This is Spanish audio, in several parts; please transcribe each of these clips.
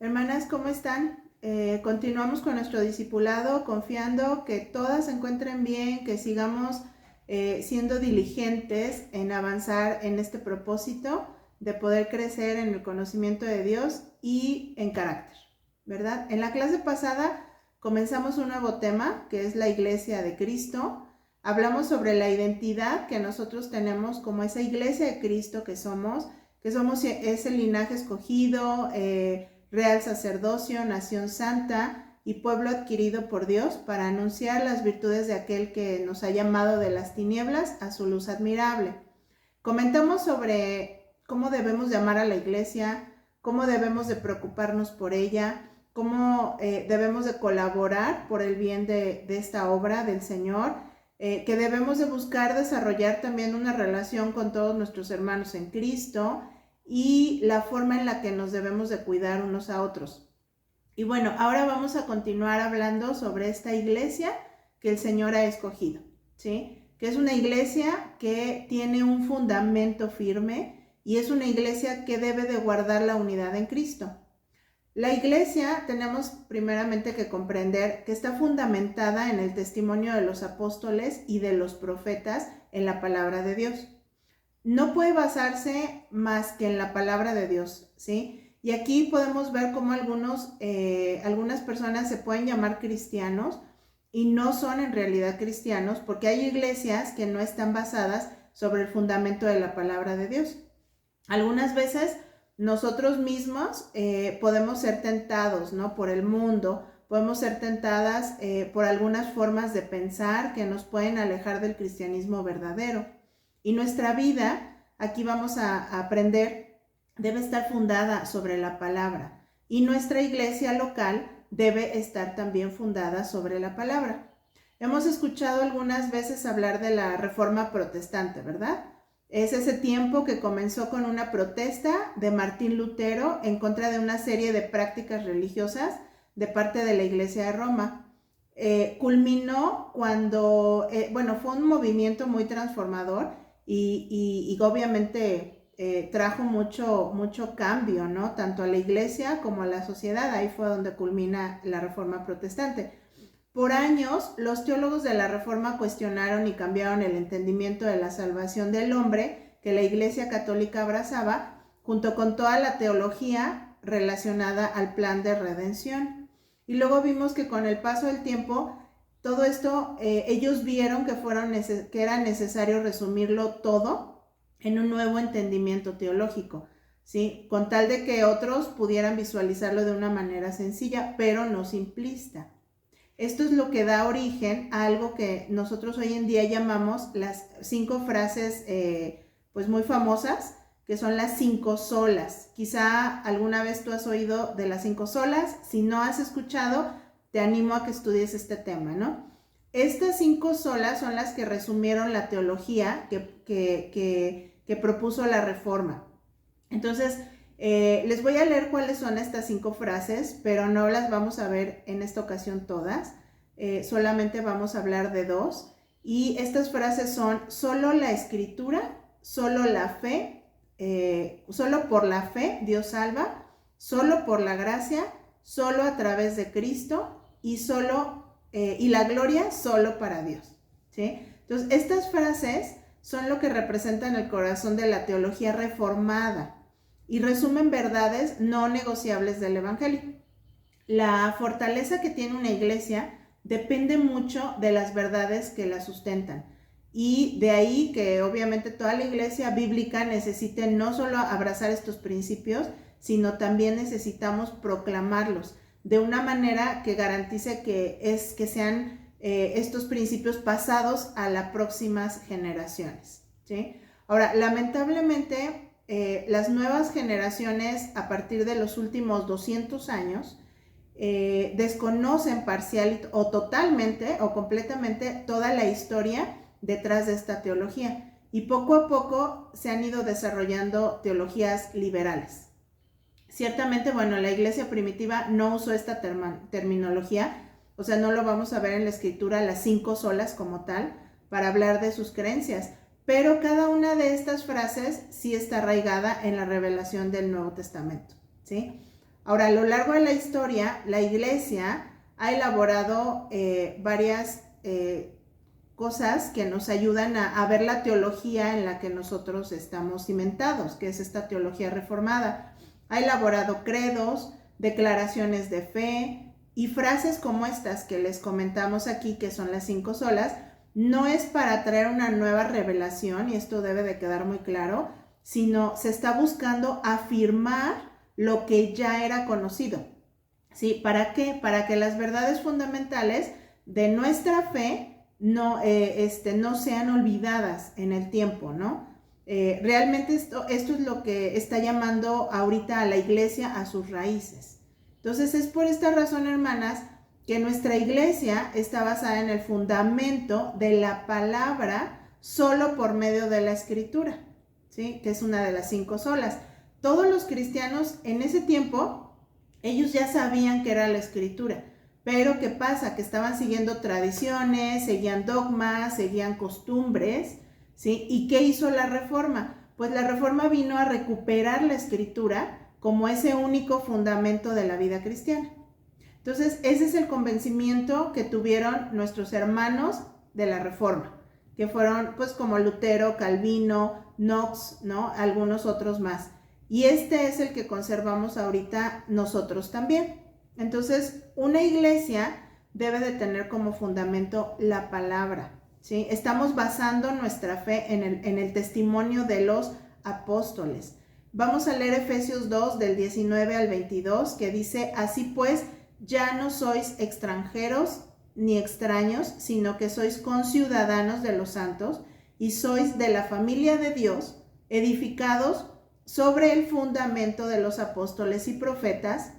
Hermanas, ¿cómo están? Continuamos con nuestro discipulado, confiando que todas se encuentren bien, que sigamos siendo diligentes en avanzar en este propósito de poder crecer en el conocimiento de Dios y en carácter, ¿verdad? En la clase pasada comenzamos un nuevo tema, que es la Iglesia de Cristo. Hablamos sobre la identidad que nosotros tenemos como esa Iglesia de Cristo que somos ese linaje escogido, real sacerdocio, nación santa y pueblo adquirido por Dios para anunciar las virtudes de aquel que nos ha llamado de las tinieblas a su luz admirable. Comentamos sobre cómo debemos llamar a la iglesia, cómo debemos de preocuparnos por ella, cómo debemos de colaborar por el bien de esta obra del Señor, que debemos de buscar desarrollar también una relación con todos nuestros hermanos en Cristo y la forma en la que nos debemos de cuidar unos a otros. Y bueno, ahora vamos a continuar hablando sobre esta iglesia que el Señor ha escogido, ¿sí? Que es una iglesia que tiene un fundamento firme y es una iglesia que debe de guardar la unidad en Cristo. La iglesia tenemos primeramente que comprender que está fundamentada en el testimonio de los apóstoles y de los profetas en la palabra de Dios. No puede basarse más que en la palabra de Dios, ¿sí? Y aquí podemos ver cómo algunas personas se pueden llamar cristianos y no son en realidad cristianos porque hay iglesias que no están basadas sobre el fundamento de la palabra de Dios. Algunas veces nosotros mismos podemos ser tentados, ¿no? Por el mundo, podemos ser tentadas por algunas formas de pensar que nos pueden alejar del cristianismo verdadero. Y nuestra vida, aquí vamos a aprender, debe estar fundada sobre la palabra. Y nuestra iglesia local debe estar también fundada sobre la palabra. Hemos escuchado algunas veces hablar de la Reforma Protestante, ¿verdad? Es ese tiempo que comenzó con una protesta de Martín Lutero en contra de una serie de prácticas religiosas de parte de la Iglesia de Roma. Culminó cuando, fue un movimiento muy transformador y obviamente trajo mucho cambio, ¿no? Tanto a la Iglesia como a la sociedad. Ahí fue donde culmina la Reforma Protestante. Por años, los teólogos de la Reforma cuestionaron y cambiaron el entendimiento de la salvación del hombre que la Iglesia Católica abrazaba, junto con toda la teología relacionada al plan de redención. Y luego vimos que con el paso del tiempo, todo esto, ellos vieron que era necesario resumirlo todo en un nuevo entendimiento teológico, ¿sí? Con tal de que otros pudieran visualizarlo de una manera sencilla, pero no simplista. Esto es lo que da origen a algo que nosotros hoy en día llamamos las 5 frases pues muy famosas, que son las 5 solas. Quizá alguna vez tú has oído de las 5 solas. Si no has escuchado, te animo a que estudies este tema, ¿no? Estas 5 solas son las que resumieron la teología que propuso la Reforma. Entonces, les voy a leer cuáles son estas 5 frases, pero no las vamos a ver en esta ocasión todas. Solamente vamos a hablar de 2. Y estas frases son: solo la escritura, solo la fe, solo por la fe Dios salva, solo por la gracia, solo a través de Cristo y la gloria solo para Dios, ¿sí? Entonces, estas frases son lo que representan el corazón de la teología reformada y resumen verdades no negociables del Evangelio. La fortaleza que tiene una iglesia depende mucho de las verdades que la sustentan. Y de ahí que obviamente toda la iglesia bíblica necesite no solo abrazar estos principios, sino también necesitamos proclamarlos de una manera que garantice que sean estos principios pasados a las próximas generaciones, ¿sí? Ahora, lamentablemente, las nuevas generaciones a partir de los últimos 200 años desconocen parcial o totalmente o completamente toda la historia detrás de esta teología y poco a poco se han ido desarrollando teologías liberales. Ciertamente, la iglesia primitiva no usó esta terminología, o sea, no lo vamos a ver en la escritura las 5 solas como tal para hablar de sus creencias, pero cada una de estas frases sí está arraigada en la revelación del Nuevo Testamento, ¿sí? Ahora, a lo largo de la historia, la Iglesia ha elaborado varias cosas que nos ayudan a ver la teología en la que nosotros estamos cimentados, que es esta teología reformada. Ha elaborado credos, declaraciones de fe y frases como estas que les comentamos aquí, que son las 5 solas. No es para traer una nueva revelación, y esto debe de quedar muy claro, sino se está buscando afirmar lo que ya era conocido. ¿Sí? ¿Para qué? Para que las verdades fundamentales de nuestra fe no sean olvidadas en el tiempo, ¿no? Realmente esto es lo que está llamando ahorita a la iglesia a sus raíces. Entonces es por esta razón, hermanas, que nuestra iglesia está basada en el fundamento de la palabra solo por medio de la escritura, ¿sí? Que es una de las 5 solas. Todos los cristianos en ese tiempo, ellos ya sabían que era la escritura. Pero ¿qué pasa? Que estaban siguiendo tradiciones, seguían dogmas, seguían costumbres, ¿sí? ¿Y qué hizo la Reforma? Pues la Reforma vino a recuperar la Escritura como ese único fundamento de la vida cristiana. Entonces, ese es el convencimiento que tuvieron nuestros hermanos de la Reforma, que fueron pues como Lutero, Calvino, Knox, ¿no? Algunos otros más. Y este es el que conservamos ahorita nosotros también. Entonces, una iglesia debe de tener como fundamento la palabra, ¿sí? Estamos basando nuestra fe en el testimonio de los apóstoles. Vamos a leer Efesios 2 del 19 al 22, que dice: así pues, ya no sois extranjeros ni extraños, sino que sois conciudadanos de los santos y sois de la familia de Dios, edificados sobre el fundamento de los apóstoles y profetas,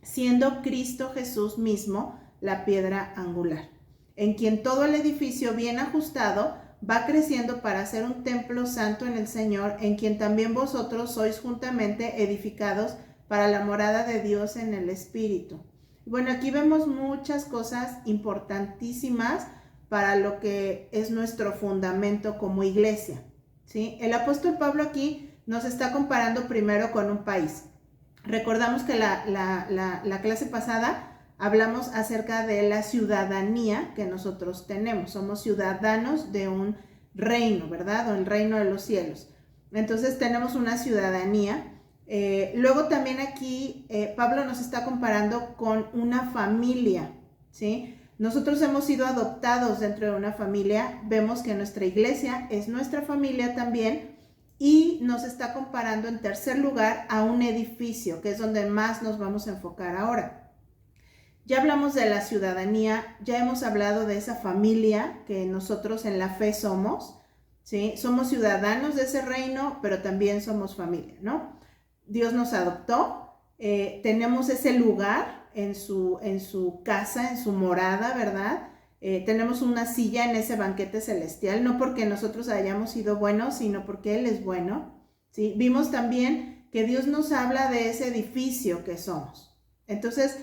siendo Cristo Jesús mismo la piedra angular, en quien todo el edificio bien ajustado va creciendo para ser un templo santo en el Señor, en quien también vosotros sois juntamente edificados para la morada de Dios en el Espíritu. Bueno, aquí vemos muchas cosas importantísimas para lo que es nuestro fundamento como iglesia, ¿sí? El apóstol Pablo aquí nos está comparando primero con un país. Recordamos que la clase pasada hablamos acerca de la ciudadanía que nosotros tenemos. Somos ciudadanos de un reino, ¿verdad? O el reino de los cielos. Entonces tenemos una ciudadanía. Luego también aquí Pablo nos está comparando con una familia, ¿sí? Nosotros hemos sido adoptados dentro de una familia. Vemos que nuestra iglesia es nuestra familia también. Y nos está comparando en tercer lugar a un edificio, que es donde más nos vamos a enfocar ahora. Ya hablamos de la ciudadanía, ya hemos hablado de esa familia que nosotros en la fe somos, ¿sí? Somos ciudadanos de ese reino, pero también somos familia, ¿no? Dios nos adoptó, tenemos ese lugar en su casa, en su morada, ¿verdad? Tenemos una silla en ese banquete celestial, no porque nosotros hayamos sido buenos, sino porque Él es bueno, ¿sí? Vimos también que Dios nos habla de ese edificio que somos. Entonces,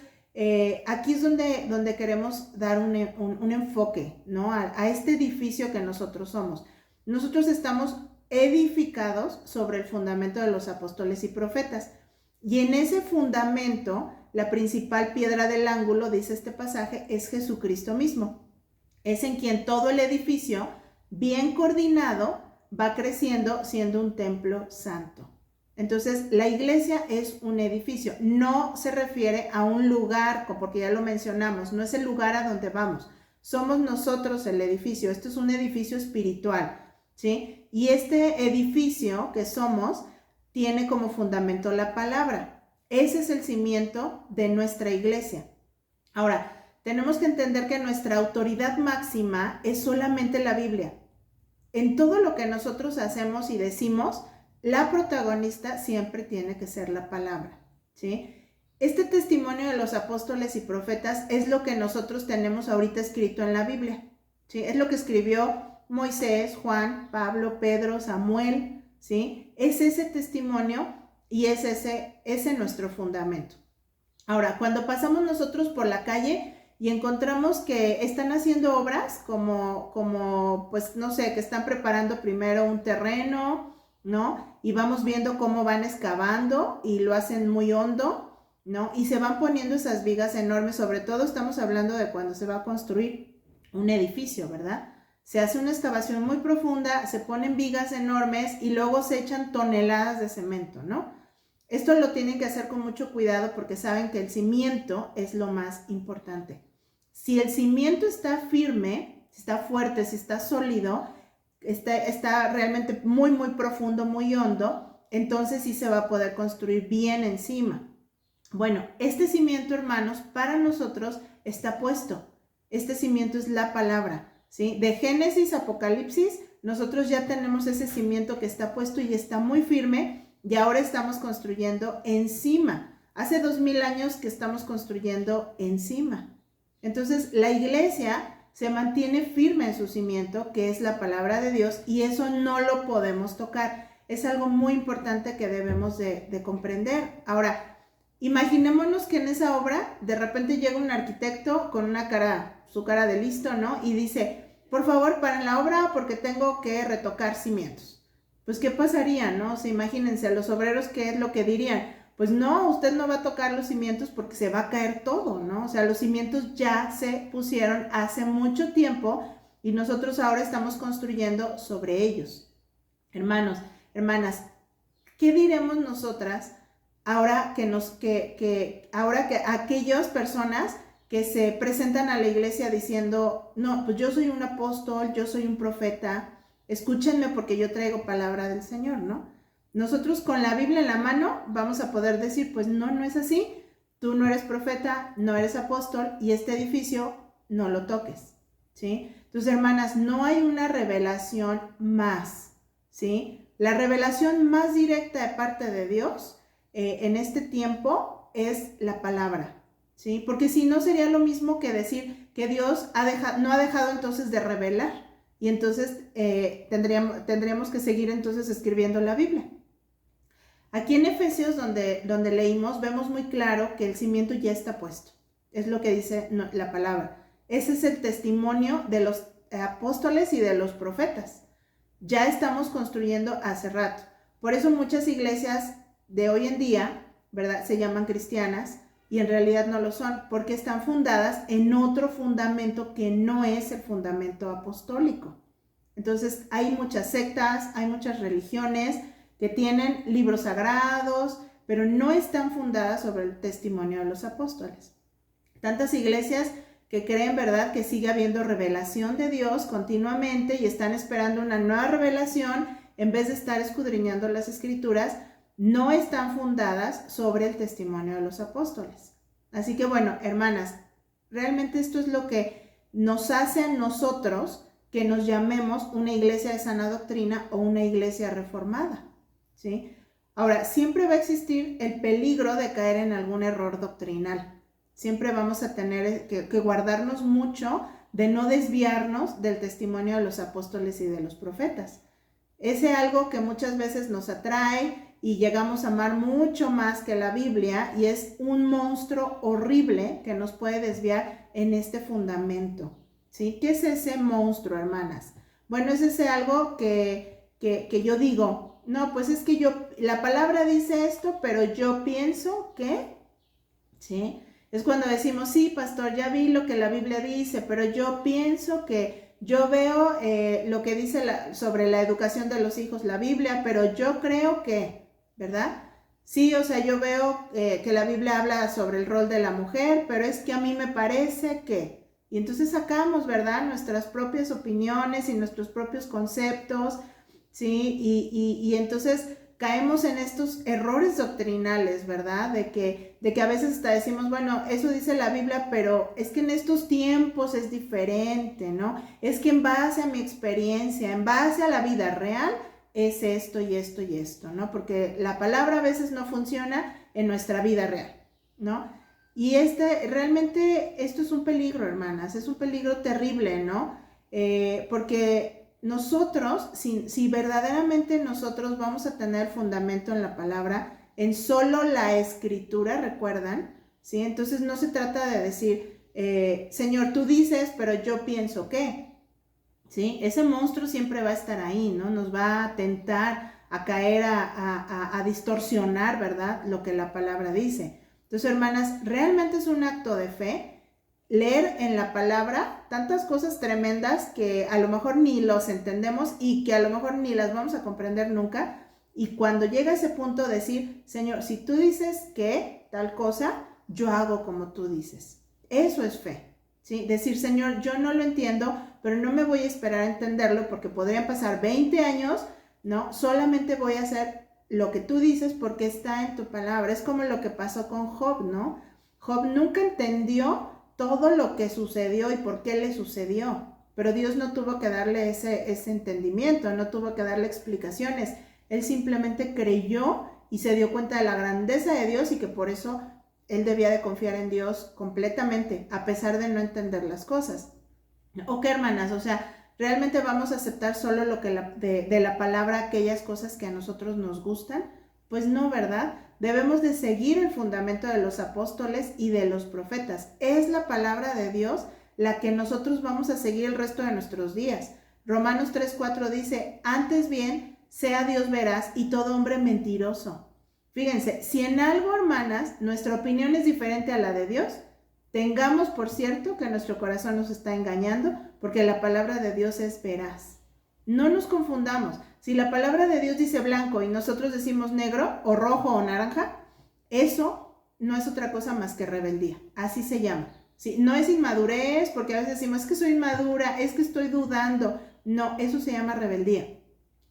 aquí es donde queremos dar un enfoque, ¿no? A este edificio que nosotros somos. Nosotros estamos edificados sobre el fundamento de los apóstoles y profetas. Y en ese fundamento, la principal piedra del ángulo, dice este pasaje, es Jesucristo mismo. Es en quien todo el edificio, bien coordinado, va creciendo siendo un templo santo. Entonces, la iglesia es un edificio, no se refiere a un lugar, porque ya lo mencionamos, no es el lugar a donde vamos, somos nosotros el edificio, esto es un edificio espiritual, ¿sí? Y este edificio que somos tiene como fundamento la palabra, ese es el cimiento de nuestra iglesia. Ahora, tenemos que entender que nuestra autoridad máxima es solamente la Biblia. En todo lo que nosotros hacemos y decimos, la protagonista siempre tiene que ser la palabra, ¿sí? Este testimonio de los apóstoles y profetas es lo que nosotros tenemos ahorita escrito en la Biblia, ¿sí? Es lo que escribió Moisés, Juan, Pablo, Pedro, Samuel, ¿sí? Es ese testimonio y es ese nuestro fundamento. Ahora, cuando pasamos nosotros por la calle y encontramos que están haciendo obras como pues no sé, que están preparando primero un terreno, ¿no? Y vamos viendo cómo van excavando y lo hacen muy hondo. ¿no? Y se van poniendo esas vigas enormes, sobre todo estamos hablando de cuando se va a construir un edificio, ¿verdad? Se hace una excavación muy profunda, se ponen vigas enormes y luego se echan toneladas de cemento, ¿no? Esto lo tienen que hacer con mucho cuidado porque saben que el cimiento es lo más importante. Si el cimiento está firme, si está fuerte, si está sólido, está realmente muy, muy profundo, muy hondo, entonces sí se va a poder construir bien encima. Bueno, este cimiento, hermanos, para nosotros está puesto. Este cimiento es la palabra, ¿sí? De Génesis, Apocalipsis, nosotros ya tenemos ese cimiento que está puesto y está muy firme y ahora estamos construyendo encima. Hace 2000 años que estamos construyendo encima. Entonces, la iglesia se mantiene firme en su cimiento, que es la palabra de Dios, y eso no lo podemos tocar. Es algo muy importante que debemos de comprender. Ahora, imaginémonos que en esa obra de repente llega un arquitecto con su cara de listo, ¿no? Y dice, por favor, paren la obra porque tengo que retocar cimientos. Pues, ¿qué pasaría, no? O sea, imagínense, a los obreros, ¿qué es lo que dirían? Pues no, usted no va a tocar los cimientos porque se va a caer todo, ¿no? O sea, los cimientos ya se pusieron hace mucho tiempo y nosotros ahora estamos construyendo sobre ellos. Hermanos, hermanas, ¿qué diremos nosotras ahora ahora que aquellas personas que se presentan a la iglesia diciendo, no, pues yo soy un apóstol, yo soy un profeta, escúchenme porque yo traigo palabra del Señor, ¿no? Nosotros con la Biblia en la mano vamos a poder decir, pues no, no es así, tú no eres profeta, no eres apóstol y este edificio no lo toques, ¿sí? Entonces, hermanas, no hay una revelación más, ¿sí? La revelación más directa de parte de Dios en este tiempo es la palabra, ¿sí? Porque si no sería lo mismo que decir que Dios no ha dejado entonces de revelar y entonces tendríamos que seguir entonces escribiendo la Biblia. Aquí en Efesios, donde leímos, vemos muy claro que el cimiento ya está puesto. Es lo que dice la palabra. Ese es el testimonio de los apóstoles y de los profetas. Ya estamos construyendo hace rato. Por eso muchas iglesias de hoy en día, ¿verdad?, se llaman cristianas y en realidad no lo son, porque están fundadas en otro fundamento que no es el fundamento apostólico. Entonces hay muchas sectas, hay muchas religiones que tienen libros sagrados, pero no están fundadas sobre el testimonio de los apóstoles. Tantas iglesias que creen, ¿verdad?, que sigue habiendo revelación de Dios continuamente y están esperando una nueva revelación en vez de estar escudriñando las escrituras, no están fundadas sobre el testimonio de los apóstoles. Así que bueno, hermanas, realmente esto es lo que nos hace a nosotros que nos llamemos una iglesia de sana doctrina o una iglesia reformada, ¿sí? Ahora, siempre va a existir el peligro de caer en algún error doctrinal. Siempre vamos a tener que guardarnos mucho de no desviarnos del testimonio de los apóstoles y de los profetas. Es algo que muchas veces nos atrae y llegamos a amar mucho más que la Biblia y es un monstruo horrible que nos puede desviar en este fundamento, ¿sí? ¿Qué es ese monstruo, hermanas? Bueno, es ese algo que yo digo, no, pues es que la palabra dice esto, pero yo pienso que, ¿sí? Es cuando decimos, sí, pastor, ya vi lo que la Biblia dice, pero yo pienso que, yo veo lo que dice sobre la educación de los hijos la Biblia, pero yo creo que, ¿verdad? Sí, o sea, yo veo que la Biblia habla sobre el rol de la mujer, pero es que a mí me parece que... Y entonces sacamos, ¿verdad?, nuestras propias opiniones y nuestros propios conceptos, ¿sí? Y entonces caemos en estos errores doctrinales, ¿verdad? De que a veces hasta decimos, bueno, eso dice la Biblia, pero es que en estos tiempos es diferente, ¿no? Es que en base a mi experiencia, en base a la vida real, es esto y esto y esto, ¿no? Porque la palabra a veces no funciona en nuestra vida real, ¿no? Y realmente esto es un peligro, hermanas, es un peligro terrible, ¿no? Porque nosotros, si verdaderamente nosotros vamos a tener fundamento en la palabra, en solo la escritura, ¿recuerdan? ¿Sí? Entonces no se trata de decir, Señor, tú dices, pero yo pienso que, ¿sí? Ese monstruo siempre va a estar ahí, ¿no? Nos va a tentar a caer, a distorsionar, ¿verdad?, lo que la palabra dice. Entonces, hermanas, realmente es un acto de fe leer en la palabra tantas cosas tremendas que a lo mejor ni los entendemos y que a lo mejor ni las vamos a comprender nunca. Y cuando llega ese punto decir, Señor, si tú dices que tal cosa, yo hago como tú dices. Eso es fe, ¿sí? Decir, Señor, yo no lo entiendo, pero no me voy a esperar a entenderlo porque podrían pasar 20 años, ¿no? Solamente voy a hacer lo que tú dices porque está en tu palabra. Es como lo que pasó con Job, ¿no? Job nunca entendió todo lo que sucedió y por qué le sucedió, pero Dios no tuvo que darle ese entendimiento, no tuvo que darle explicaciones. Él simplemente creyó y se dio cuenta de la grandeza de Dios y que por eso él debía de confiar en Dios completamente, a pesar de no entender las cosas. ¿O qué, hermanas? O sea, ¿realmente vamos a aceptar solo lo que de la palabra aquellas cosas que a nosotros nos gustan? Pues no, ¿verdad? Debemos de seguir el fundamento de los apóstoles y de los profetas. Es la palabra de Dios la que nosotros vamos a seguir el resto de nuestros días. Romanos 3:4 dice, antes bien, sea Dios veraz y todo hombre mentiroso. Fíjense, si en algo, hermanas, nuestra opinión es diferente a la de Dios, tengamos por cierto que nuestro corazón nos está engañando, porque la palabra de Dios es veraz. No nos confundamos. Si la palabra de Dios dice blanco y nosotros decimos negro o rojo o naranja, eso no es otra cosa más que rebeldía. Así se llama. ¿Sí? No es inmadurez, porque a veces decimos, es que soy inmadura, es que estoy dudando. No, eso se llama rebeldía.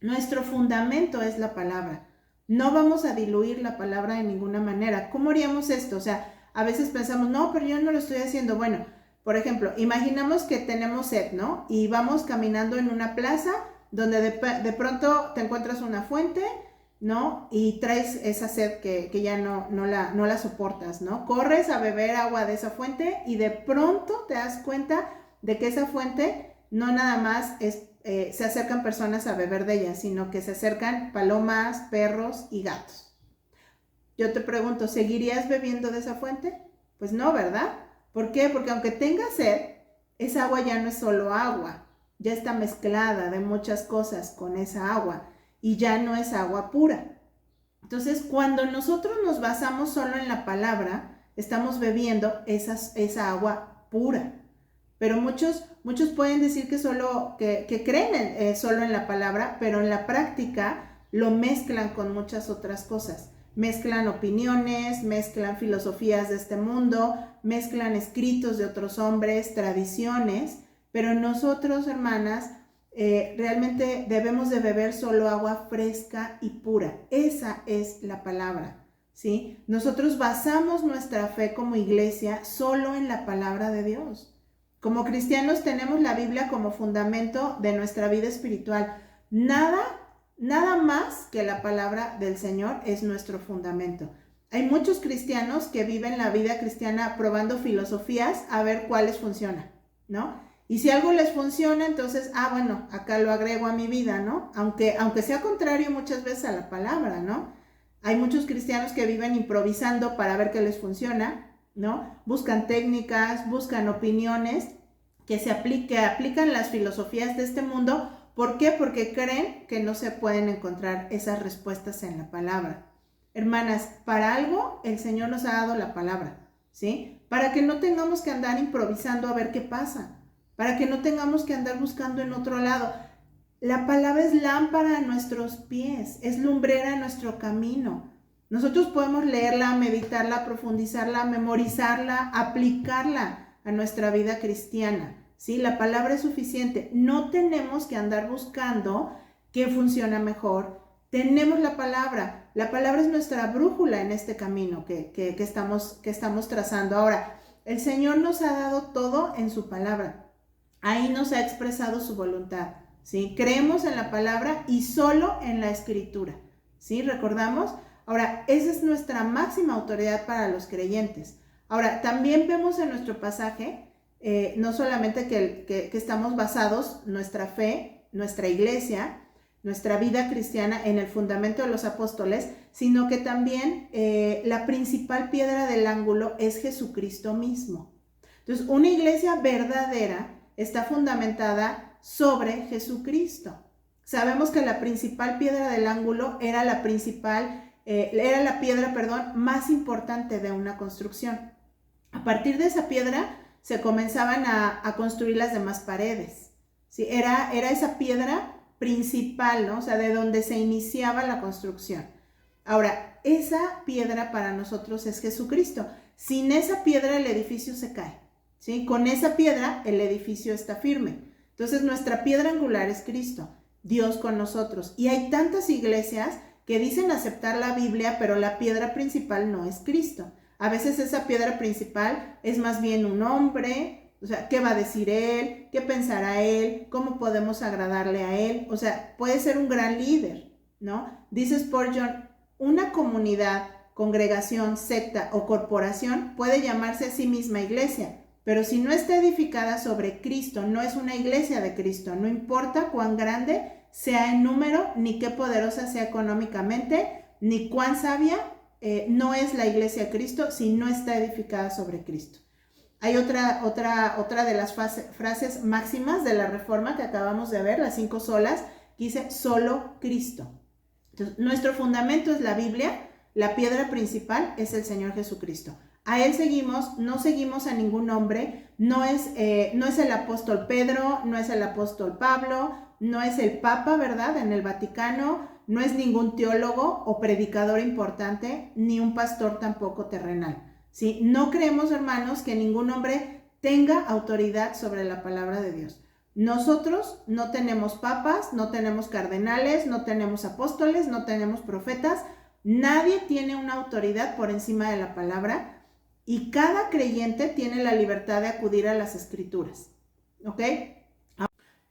Nuestro fundamento es la palabra. No vamos a diluir la palabra de ninguna manera. ¿Cómo haríamos esto? O sea, a veces pensamos, no, pero yo no lo estoy haciendo. Bueno, por ejemplo, imaginamos que tenemos sed, ¿no? Y vamos caminando en una plaza donde de pronto te encuentras una fuente, ¿no? Y traes esa sed que ya no la soportas, ¿no? Corres a beber agua de esa fuente y de pronto te das cuenta de que esa fuente no nada más se acercan personas a beber de ella, sino que se acercan palomas, perros y gatos. Yo te pregunto, ¿seguirías bebiendo de esa fuente? Pues no, ¿verdad? ¿Por qué? Porque aunque tengas sed, esa agua ya no es solo agua, ya está mezclada de muchas cosas con esa agua y ya no es agua pura. Entonces, cuando nosotros nos basamos solo en la palabra, estamos bebiendo esa agua pura. Pero muchos pueden decir que creen solo en la palabra, pero en la práctica lo mezclan con muchas otras cosas. Mezclan opiniones, mezclan filosofías de este mundo, mezclan escritos de otros hombres, tradiciones, pero nosotros, hermanas, realmente debemos de beber solo agua fresca y pura. Esa es la palabra, ¿sí? Nosotros basamos nuestra fe como iglesia solo en la palabra de Dios. Como cristianos tenemos la Biblia como fundamento de nuestra vida espiritual. Nada más que la palabra del Señor es nuestro fundamento. Hay muchos cristianos que viven la vida cristiana probando filosofías a ver cuáles funcionan, ¿no? Y si algo les funciona, entonces, bueno, acá lo agrego a mi vida, ¿no? Aunque sea contrario muchas veces a la palabra, ¿no? Hay muchos cristianos que viven improvisando para ver qué les funciona, ¿no? Buscan técnicas, buscan opiniones que aplican las filosofías de este mundo. ¿Por qué? Porque creen que no se pueden encontrar esas respuestas en la palabra. Hermanas, para algo el Señor nos ha dado la palabra, ¿sí? Para que no tengamos que andar improvisando a ver qué pasa, para que no tengamos que andar buscando en otro lado. La palabra es lámpara a nuestros pies, es lumbrera a nuestro camino. Nosotros podemos leerla, meditarla, profundizarla, memorizarla, aplicarla a nuestra vida cristiana, ¿sí? La palabra es suficiente. No tenemos que andar buscando qué funciona mejor. Tenemos la palabra. La palabra es nuestra brújula en este camino que estamos trazando. Ahora, el Señor nos ha dado todo en su palabra. Ahí nos ha expresado su voluntad, ¿sí? Creemos en la palabra y solo en la escritura, ¿sí? ¿Recordamos? Ahora, esa es nuestra máxima autoridad para los creyentes. Ahora, también vemos en nuestro pasaje, no solamente que estamos basados, nuestra fe, nuestra iglesia, nuestra vida cristiana en el fundamento de los apóstoles, sino que también la principal piedra del ángulo es Jesucristo mismo. Entonces, una iglesia verdadera está fundamentada sobre Jesucristo. Sabemos que la principal piedra del ángulo era la principal era la piedra, más importante de una construcción. A partir de esa piedra se comenzaban a construir las demás paredes, ¿sí? Era esa piedra principal, ¿no? O sea, de donde se iniciaba la construcción. Ahora, esa piedra para nosotros es Jesucristo. Sin esa piedra el edificio se cae, ¿sí? Con esa piedra el edificio está firme. Entonces, nuestra piedra angular es Cristo, Dios con nosotros. Y hay tantas iglesias que dicen aceptar la Biblia, pero la piedra principal no es Cristo. A veces esa piedra principal es más bien un hombre, o sea, ¿qué va a decir él? ¿Qué pensará él? ¿Cómo podemos agradarle a él? O sea, puede ser un gran líder, ¿no? Dice Spurgeon, una comunidad, congregación, secta o corporación puede llamarse a sí misma iglesia, pero si no está edificada sobre Cristo, no es una iglesia de Cristo, no importa cuán grande sea en número, ni qué poderosa sea económicamente, ni cuán sabia, no es la iglesia de Cristo si no está edificada sobre Cristo. Hay otra de las frases máximas de la Reforma que acabamos de ver, las 5 solas, que dice solo Cristo. Entonces, nuestro fundamento es la Biblia, la piedra principal es el Señor Jesucristo. A Él seguimos, no seguimos a ningún hombre, no es el apóstol Pedro, no es el apóstol Pablo, no es el Papa, ¿verdad?, en el Vaticano, no es ningún teólogo o predicador importante, ni un pastor tampoco terrenal, ¿sí? No creemos, hermanos, que ningún hombre tenga autoridad sobre la palabra de Dios. Nosotros no tenemos papas, no tenemos cardenales, no tenemos apóstoles, no tenemos profetas. Nadie tiene una autoridad por encima de la palabra y cada creyente tiene la libertad de acudir a las escrituras, ¿ok?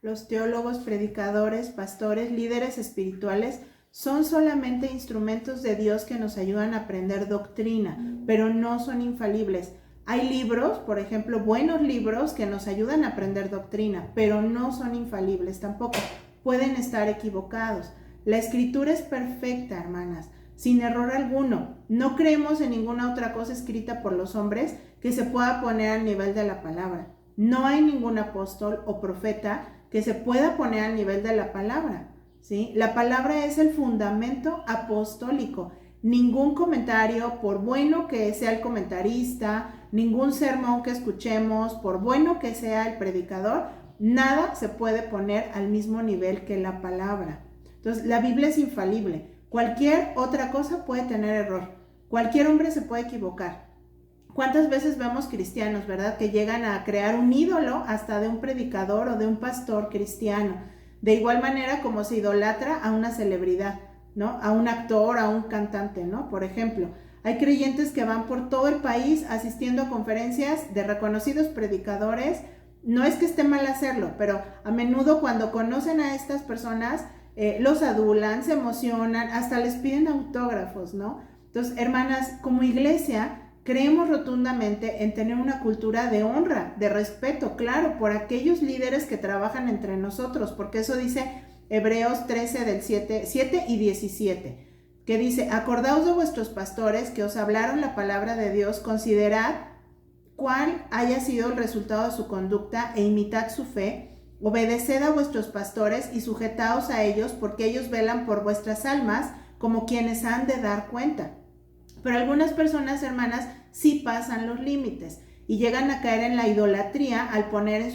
Los teólogos, predicadores, pastores, líderes espirituales son solamente instrumentos de Dios que nos ayudan a aprender doctrina, pero no son infalibles. Hay libros, por ejemplo, buenos libros que nos ayudan a aprender doctrina, pero no son infalibles tampoco. Pueden estar equivocados. La escritura es perfecta, hermanas, sin error alguno. No creemos en ninguna otra cosa escrita por los hombres que se pueda poner al nivel de la palabra. No hay ningún apóstol o profeta que se pueda poner al nivel de la palabra, ¿sí? La palabra es el fundamento apostólico. Ningún comentario, por bueno que sea el comentarista, ningún sermón que escuchemos, por bueno que sea el predicador, nada se puede poner al mismo nivel que la palabra. Entonces, la Biblia es infalible. Cualquier otra cosa puede tener error. Cualquier hombre se puede equivocar. ¿Cuántas veces vemos cristianos, verdad, que llegan a crear un ídolo hasta de un predicador o de un pastor cristiano? De igual manera como se idolatra a una celebridad, ¿no? A un actor, a un cantante, ¿no? Por ejemplo, hay creyentes que van por todo el país asistiendo a conferencias de reconocidos predicadores. No es que esté mal hacerlo, pero a menudo cuando conocen a estas personas, los adulan, se emocionan, hasta les piden autógrafos, ¿no? Entonces, hermanas, como iglesia, creemos rotundamente en tener una cultura de honra, de respeto, claro, por aquellos líderes que trabajan entre nosotros, porque eso dice Hebreos 13 del 7 y 17, que dice, acordaos de vuestros pastores que os hablaron la palabra de Dios, considerad cuál haya sido el resultado de su conducta e imitad su fe, obedeced a vuestros pastores y sujetaos a ellos, porque ellos velan por vuestras almas como quienes han de dar cuenta. Pero algunas personas, hermanas, sí pasan los límites y llegan a caer en la idolatría al poner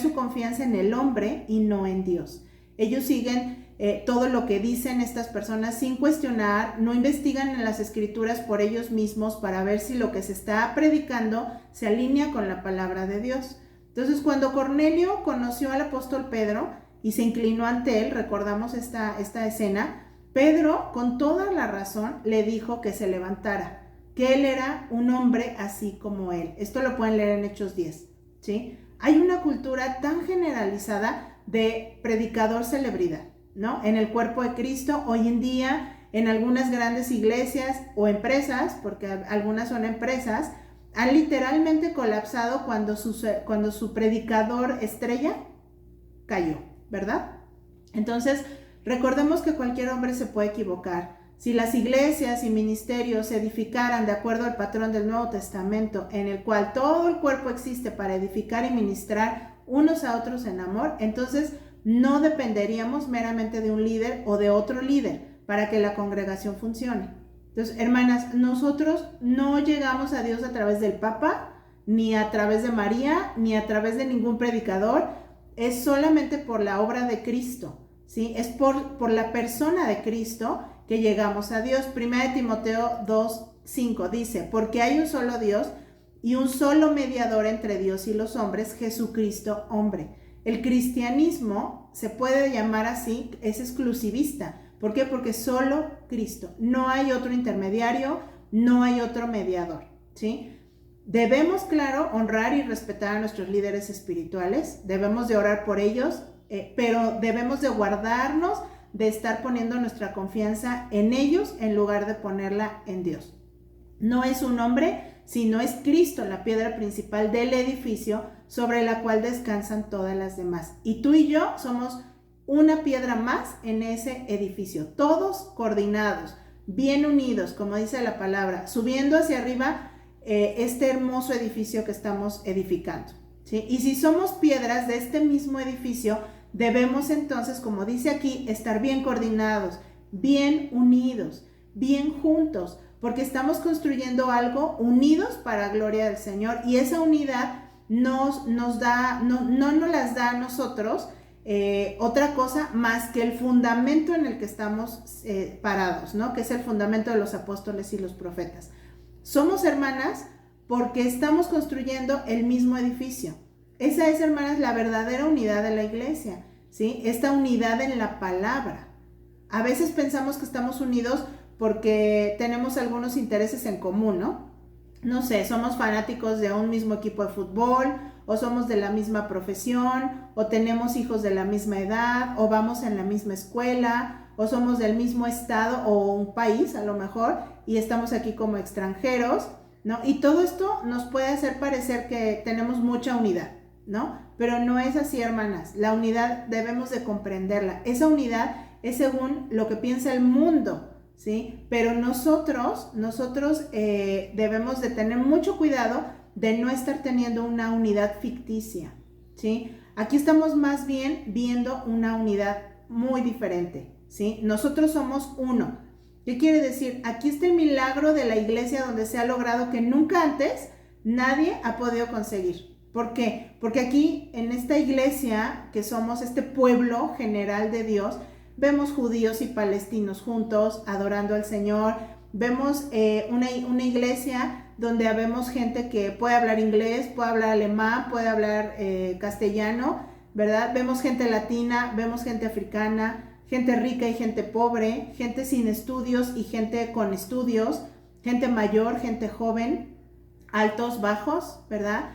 su confianza en el hombre y no en Dios. Ellos siguen todo lo que dicen estas personas sin cuestionar, no investigan en las escrituras por ellos mismos para ver si lo que se está predicando se alinea con la palabra de Dios. Entonces, cuando Cornelio conoció al apóstol Pedro y se inclinó ante él, recordamos esta escena, Pedro, con toda la razón, le dijo que se levantara, que él era un hombre así como él. Esto lo pueden leer en Hechos 10, ¿sí? Hay una cultura tan generalizada de predicador celebridad, ¿no? En el cuerpo de Cristo, hoy en día, en algunas grandes iglesias o empresas, porque algunas son empresas, han literalmente colapsado cuando su predicador estrella cayó, ¿verdad? Entonces, recordemos que cualquier hombre se puede equivocar. Si las iglesias y ministerios se edificaran de acuerdo al patrón del Nuevo Testamento, en el cual todo el cuerpo existe para edificar y ministrar unos a otros en amor, entonces no dependeríamos meramente de un líder o de otro líder. para que la congregación funcione. Entonces, hermanas, nosotros no llegamos a Dios a través del Papa, ni a través de María, ni a través de ningún predicador. Es solamente por la obra de Cristo, ¿sí? Es por la persona de Cristo que llegamos a Dios. 1 Timoteo 2:5 dice, porque hay un solo Dios y un solo mediador entre Dios y los hombres, Jesucristo hombre. El cristianismo se puede llamar así, es exclusivista. ¿Por qué? Porque solo Cristo. No hay otro intermediario, no hay otro mediador, ¿sí? Debemos, claro, honrar y respetar a nuestros líderes espirituales, debemos de orar por ellos, pero debemos de guardarnos de estar poniendo nuestra confianza en ellos en lugar de ponerla en Dios. No es un hombre, sino es Cristo la piedra principal del edificio sobre la cual descansan todas las demás. Y tú y yo somos una piedra más en ese edificio, todos coordinados, bien unidos, como dice la palabra, subiendo hacia arriba este hermoso edificio que estamos edificando, ¿sí? Y si somos piedras de este mismo edificio, debemos entonces, como dice aquí, estar bien coordinados, bien unidos, bien juntos, porque estamos construyendo algo unidos para la gloria del Señor, y esa unidad no nos las da a nosotros otra cosa más que el fundamento en el que estamos parados, ¿no? Que es el fundamento de los apóstoles y los profetas. Somos hermanas porque estamos construyendo el mismo edificio. Esa es, hermanas, la verdadera unidad de la iglesia, ¿sí? Esta unidad en la palabra. A veces pensamos que estamos unidos porque tenemos algunos intereses en común, ¿no? No sé, somos fanáticos de un mismo equipo de fútbol, o somos de la misma profesión, o tenemos hijos de la misma edad, o vamos en la misma escuela, o somos del mismo estado o un país a lo mejor, y estamos aquí como extranjeros, ¿no? Y todo esto nos puede hacer parecer que tenemos mucha unidad, ¿no? Pero no es así, hermanas. La unidad debemos de comprenderla. Esa unidad es según lo que piensa el mundo, ¿sí? Pero nosotros debemos de tener mucho cuidado de no estar teniendo una unidad ficticia, ¿sí? Aquí estamos más bien viendo una unidad muy diferente, ¿sí? Nosotros somos uno. ¿Qué quiere decir? Aquí está el milagro de la iglesia donde se ha logrado que nunca antes nadie ha podido conseguir. ¿Por qué? Porque aquí en esta iglesia, que somos este pueblo general de Dios, vemos judíos y palestinos juntos adorando al Señor. Vemos una iglesia donde vemos gente que puede hablar inglés, puede hablar alemán, puede hablar castellano, ¿verdad? Vemos gente latina, vemos gente africana, gente rica y gente pobre, gente sin estudios y gente con estudios, gente mayor, gente joven, altos, bajos, ¿verdad?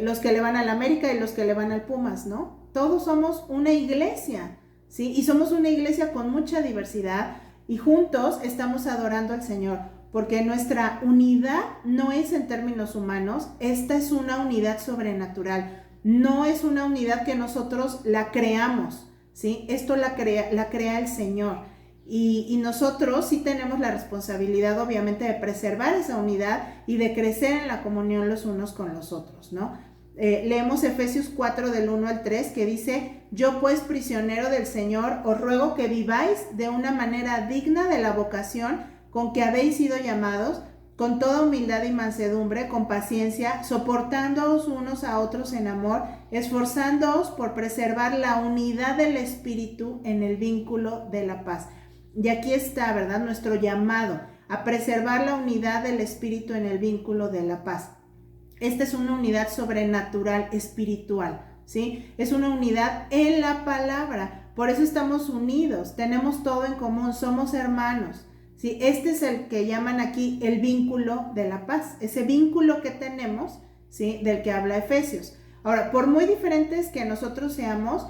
Los que le van al América y los que le van al Pumas, ¿no? Todos somos una iglesia, ¿sí? Y somos una iglesia con mucha diversidad y juntos estamos adorando al Señor, porque nuestra unidad no es en términos humanos, esta es una unidad sobrenatural, no es una unidad que nosotros la creamos, ¿sí? Esto la crea el Señor, y nosotros sí tenemos la responsabilidad, obviamente, de preservar esa unidad y de crecer en la comunión los unos con los otros, ¿no? Leemos Efesios 4 del 1 al 3 que dice: yo pues, prisionero del Señor, os ruego que viváis de una manera digna de la vocación con que habéis sido llamados, con toda humildad y mansedumbre, con paciencia, soportándoos unos a otros en amor, esforzándoos por preservar la unidad del Espíritu en el vínculo de la paz. Y aquí está, ¿verdad?, nuestro llamado a preservar la unidad del Espíritu en el vínculo de la paz. Esta es una unidad sobrenatural, espiritual, ¿sí? Es una unidad en la palabra. Por eso estamos unidos, tenemos todo en común, somos hermanos, ¿sí? Este es el que llaman aquí el vínculo de la paz, ese vínculo que tenemos, ¿sí?, del que habla Efesios. Ahora, por muy diferentes que nosotros seamos,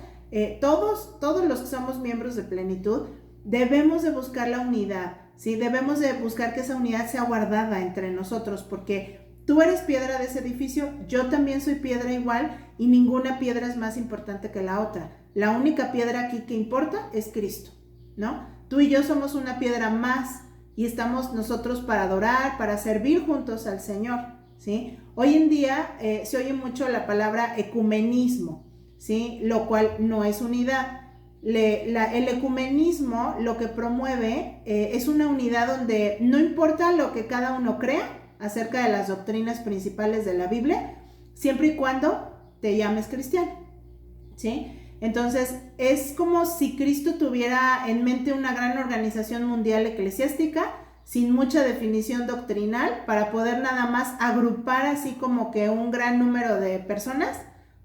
todos los que somos miembros de plenitud, debemos de buscar la unidad, ¿sí? Debemos de buscar que esa unidad sea guardada entre nosotros, porque tú eres piedra de ese edificio, yo también soy piedra igual, y ninguna piedra es más importante que la otra. La única piedra aquí que importa es Cristo, ¿no? Tú y yo somos una piedra más, y estamos nosotros para adorar, para servir juntos al Señor, ¿sí? Hoy en día se oye mucho la palabra ecumenismo, ¿sí?, lo cual no es unidad. el ecumenismo lo que promueve es una unidad donde no importa lo que cada uno crea acerca de las doctrinas principales de la Biblia, siempre y cuando te llames cristiano, ¿sí? Entonces, es como si Cristo tuviera en mente una gran organización mundial eclesiástica sin mucha definición doctrinal para poder nada más agrupar así como que un gran número de personas,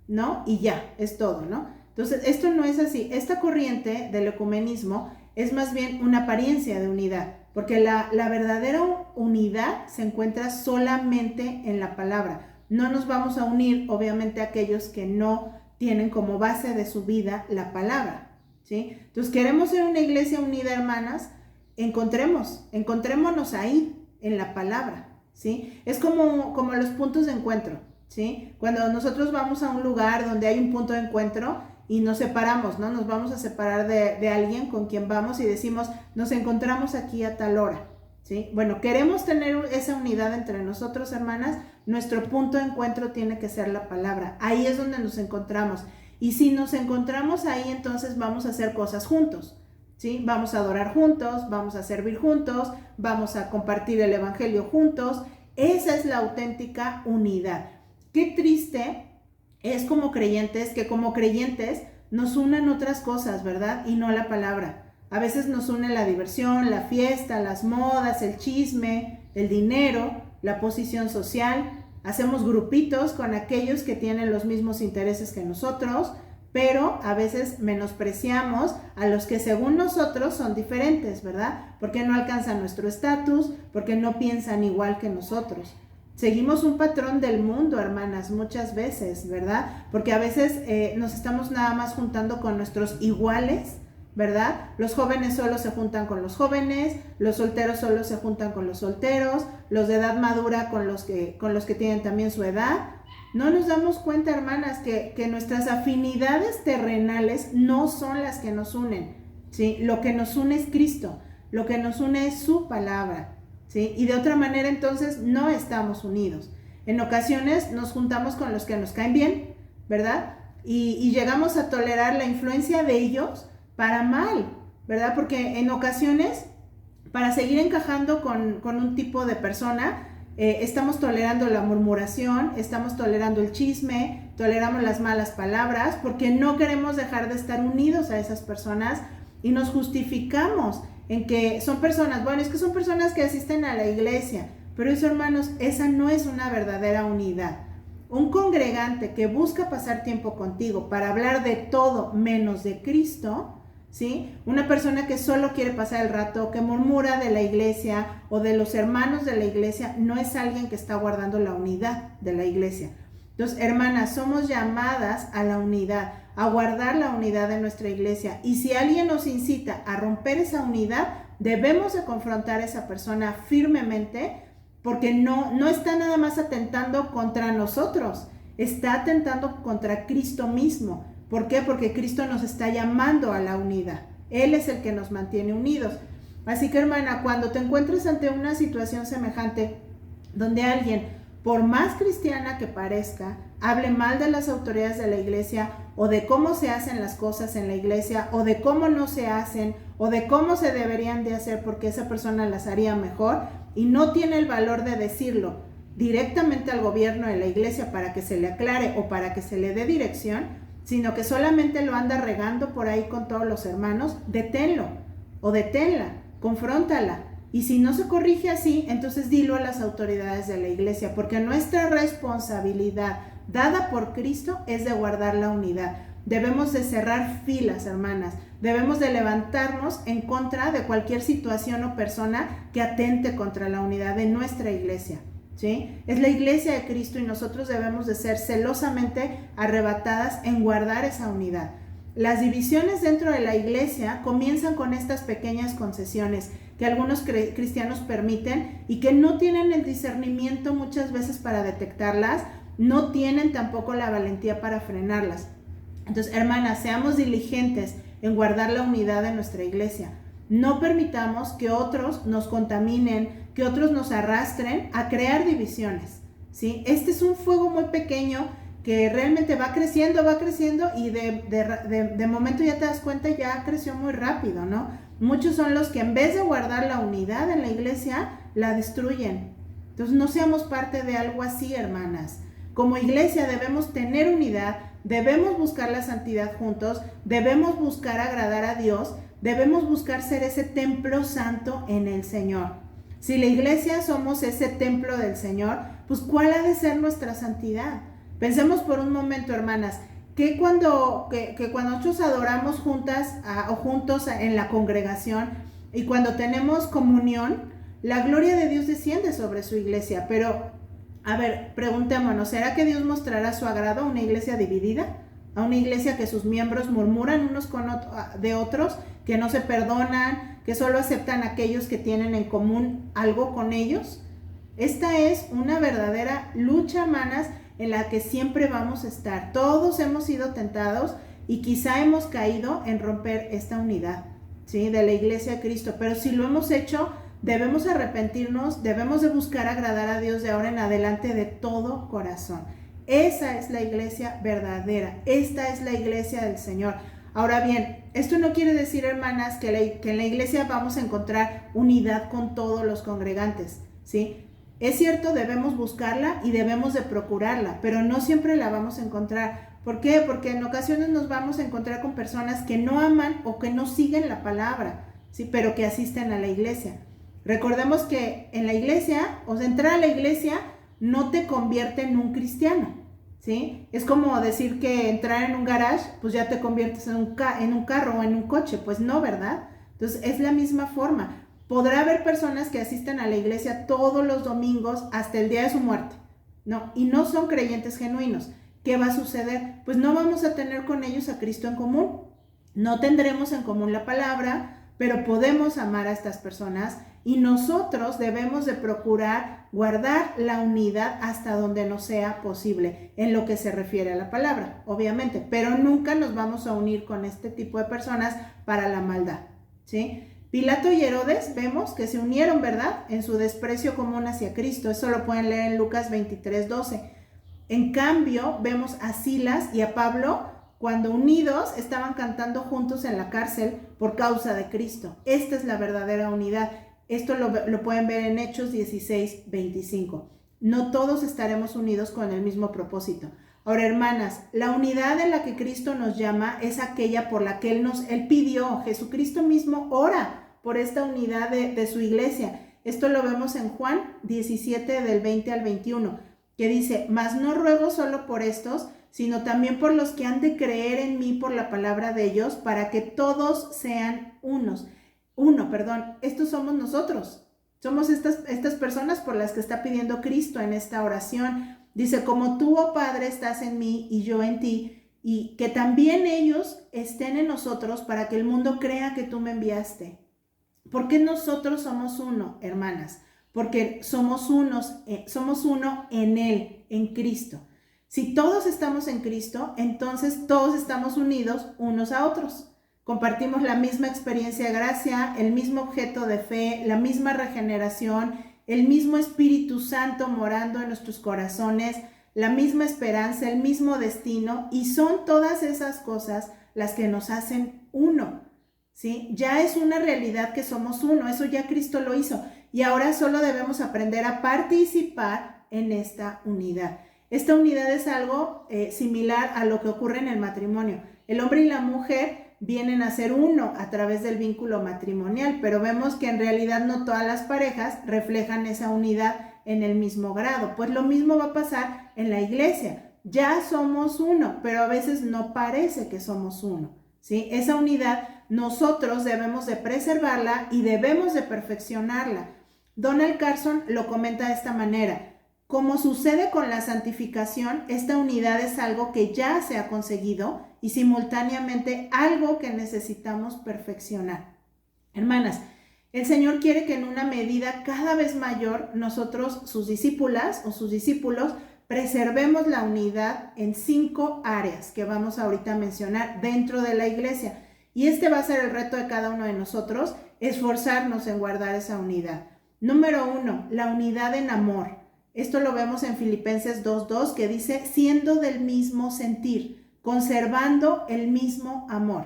¿no? Y ya, es todo, ¿no? Entonces, esto no es así. Esta corriente del ecumenismo es más bien una apariencia de unidad, porque la verdadera unidad se encuentra solamente en la palabra. No nos vamos a unir, obviamente, a aquellos que no tienen como base de su vida la palabra, ¿sí? Entonces, queremos ser una iglesia unida, hermanas, encontrémonos ahí, en la palabra, ¿sí? Es como los puntos de encuentro, ¿sí? Cuando nosotros vamos a un lugar donde hay un punto de encuentro y nos separamos, ¿no? Nos vamos a separar de alguien con quien vamos y decimos, nos encontramos aquí a tal hora, ¿sí? Bueno, queremos tener esa unidad entre nosotros, hermanas. Nuestro punto de encuentro tiene que ser la palabra. Ahí es donde nos encontramos. Y si nos encontramos ahí, entonces vamos a hacer cosas juntos, ¿sí? Vamos a adorar juntos, vamos a servir juntos, vamos a compartir el evangelio juntos. Esa es la auténtica unidad. Qué triste es que como creyentes nos unan otras cosas, ¿verdad? Y no la palabra. A veces nos une la diversión, la fiesta, las modas, el chisme, el dinero, la posición social. Hacemos grupitos con aquellos que tienen los mismos intereses que nosotros, pero a veces menospreciamos a los que según nosotros son diferentes, ¿verdad? Porque no alcanzan nuestro estatus, porque no piensan igual que nosotros. Seguimos un patrón del mundo, hermanas, muchas veces, ¿verdad? Porque a veces nos estamos nada más juntando con nuestros iguales, ¿verdad? Los jóvenes solo se juntan con los jóvenes, los solteros solo se juntan con los solteros, los de edad madura con los que tienen también su edad. No nos damos cuenta, hermanas, que nuestras afinidades terrenales no son las que nos unen, ¿sí? Lo que nos une es Cristo, lo que nos une es su palabra, ¿sí? Y de otra manera, entonces, no estamos unidos. En ocasiones nos juntamos con los que nos caen bien, ¿verdad? Y llegamos a tolerar la influencia de ellos para mal, ¿verdad? Porque en ocasiones, para seguir encajando con un tipo de persona, estamos tolerando la murmuración, estamos tolerando el chisme, toleramos las malas palabras, porque no queremos dejar de estar unidos a esas personas y nos justificamos en que son personas, bueno, es que son personas que asisten a la iglesia, pero eso, hermanos, esa no es una verdadera unidad. Un congregante que busca pasar tiempo contigo para hablar de todo menos de Cristo, ¿sí? Una persona que solo quiere pasar el rato, que murmura de la iglesia o de los hermanos de la iglesia, no es alguien que está guardando la unidad de la iglesia. Entonces, hermanas, somos llamadas a la unidad, a guardar la unidad de nuestra iglesia. Y si alguien nos incita a romper esa unidad, debemos de confrontar a esa persona firmemente, porque no está nada más atentando contra nosotros, está atentando contra Cristo mismo. ¿Por qué? Porque Cristo nos está llamando a la unidad. Él es el que nos mantiene unidos. Así que, hermana, cuando te encuentres ante una situación semejante, donde alguien, por más cristiana que parezca, hable mal de las autoridades de la iglesia, o de cómo se hacen las cosas en la iglesia, o de cómo no se hacen, o de cómo se deberían de hacer porque esa persona las haría mejor, y no tiene el valor de decirlo directamente al gobierno de la iglesia para que se le aclare o para que se le dé dirección, sino que solamente lo anda regando por ahí con todos los hermanos, deténlo o deténla, confróntala. Y si no se corrige así, entonces dilo a las autoridades de la iglesia, porque nuestra responsabilidad dada por Cristo es de guardar la unidad. Debemos de cerrar filas, hermanas. Debemos de levantarnos en contra de cualquier situación o persona que atente contra la unidad de nuestra iglesia, ¿sí? Es la iglesia de Cristo y nosotros debemos de ser celosamente arrebatadas en guardar esa unidad. Las divisiones dentro de la iglesia comienzan con estas pequeñas concesiones que algunos cristianos permiten y que no tienen el discernimiento muchas veces para detectarlas, no tienen tampoco la valentía para frenarlas. Entonces, hermanas, seamos diligentes en guardar la unidad de nuestra iglesia. No permitamos que otros nos contaminen, que otros nos arrastren a crear divisiones, ¿sí? Este es un fuego muy pequeño que realmente va creciendo y de momento ya te das cuenta, ya creció muy rápido, ¿no? Muchos son los que en vez de guardar la unidad en la iglesia, la destruyen. Entonces no seamos parte de algo así, hermanas. Como iglesia debemos tener unidad, debemos buscar la santidad juntos, debemos buscar agradar a Dios, debemos buscar ser ese templo santo en el Señor. Si la iglesia somos ese templo del Señor, pues ¿cuál ha de ser nuestra santidad? Pensemos por un momento, hermanas, que cuando nosotros adoramos juntas o juntos en la congregación y cuando tenemos comunión, la gloria de Dios desciende sobre su iglesia. Pero, a ver, preguntémonos, ¿será que Dios mostrará su agrado a una iglesia dividida? ¿A una iglesia que sus miembros murmuran unos de otros, que no se perdonan, que solo aceptan a aquellos que tienen en común algo con ellos? Esta es una verdadera lucha, hermanas, en la que siempre vamos a estar. Todos hemos sido tentados y quizá hemos caído en romper esta unidad, ¿sí?, de la iglesia de Cristo. Pero si lo hemos hecho, debemos arrepentirnos, debemos de buscar agradar a Dios de ahora en adelante de todo corazón. Esa es la iglesia verdadera, esta es la iglesia del Señor. Ahora bien, esto no quiere decir, hermanas, que en la iglesia vamos a encontrar unidad con todos los congregantes, ¿sí? Es cierto, debemos buscarla y debemos de procurarla, pero no siempre la vamos a encontrar. ¿Por qué? Porque en ocasiones nos vamos a encontrar con personas que no aman o que no siguen la palabra, ¿sí?, pero que asisten a la iglesia. Recordemos que en la iglesia, o sea, entrar a la iglesia no te convierte en un cristiano, ¿sí? Es como decir que entrar en un garage, pues ya te conviertes en un carro o en un coche. Pues no, ¿verdad? Entonces es la misma forma. Podrá haber personas que asisten a la iglesia todos los domingos hasta el día de su muerte, ¿no? Y no son creyentes genuinos. ¿Qué va a suceder? Pues no vamos a tener con ellos a Cristo en común. No tendremos en común la palabra, pero podemos amar a estas personas y nosotros debemos de procurar guardar la unidad hasta donde nos sea posible en lo que se refiere a la palabra, obviamente, pero nunca nos vamos a unir con este tipo de personas para la maldad, ¿sí? Pilato y Herodes vemos que se unieron, ¿verdad?, en su desprecio común hacia Cristo. Eso lo pueden leer en Lucas 23:12. En cambio, vemos a Silas y a Pablo cuando unidos estaban cantando juntos en la cárcel por causa de Cristo. Esta es la verdadera unidad. Esto lo pueden ver en Hechos 16:25. No todos estaremos unidos con el mismo propósito. Ahora, hermanas, la unidad en la que Cristo nos llama es aquella por la que Él pidió. Jesucristo mismo ora por esta unidad de su iglesia. Esto lo vemos en Juan 17, del 20 al 21, que dice: mas no ruego solo por estos, sino también por los que han de creer en mí por la palabra de ellos, para que todos sean uno. Estos somos nosotros. Somos estas personas por las que está pidiendo Cristo en esta oración. Dice: como tú, oh Padre, estás en mí y yo en ti, y que también ellos estén en nosotros para que el mundo crea que tú me enviaste. ¿Por qué nosotros somos uno, hermanas? Porque somos uno en Él, en Cristo. Si todos estamos en Cristo, entonces todos estamos unidos unos a otros. Compartimos la misma experiencia de gracia, el mismo objeto de fe, la misma regeneración, el mismo Espíritu Santo morando en nuestros corazones, la misma esperanza, el mismo destino, y son todas esas cosas las que nos hacen uno, ¿sí? Ya es una realidad que somos uno, eso ya Cristo lo hizo, y ahora solo debemos aprender a participar en esta unidad. Esta unidad es algo similar a lo que ocurre en el matrimonio. El hombre y la mujer vienen a ser uno a través del vínculo matrimonial, pero vemos que en realidad no todas las parejas reflejan esa unidad en el mismo grado. Pues lo mismo va a pasar en la iglesia. Ya somos uno, pero a veces no parece que somos uno, ¿sí? Esa unidad nosotros debemos de preservarla y debemos de perfeccionarla. Donald Carson lo comenta de esta manera: como sucede con la santificación, esta unidad es algo que ya se ha conseguido y simultáneamente algo que necesitamos perfeccionar. Hermanas, el Señor quiere que en una medida cada vez mayor nosotros, sus discípulas o sus discípulos, preservemos la unidad en 5 áreas que vamos ahorita a mencionar dentro de la iglesia. Y este va a ser el reto de cada uno de nosotros, esforzarnos en guardar esa unidad. Número 1, la unidad en amor. Esto lo vemos en Filipenses 2:2, que dice, siendo del mismo sentir, conservando el mismo amor.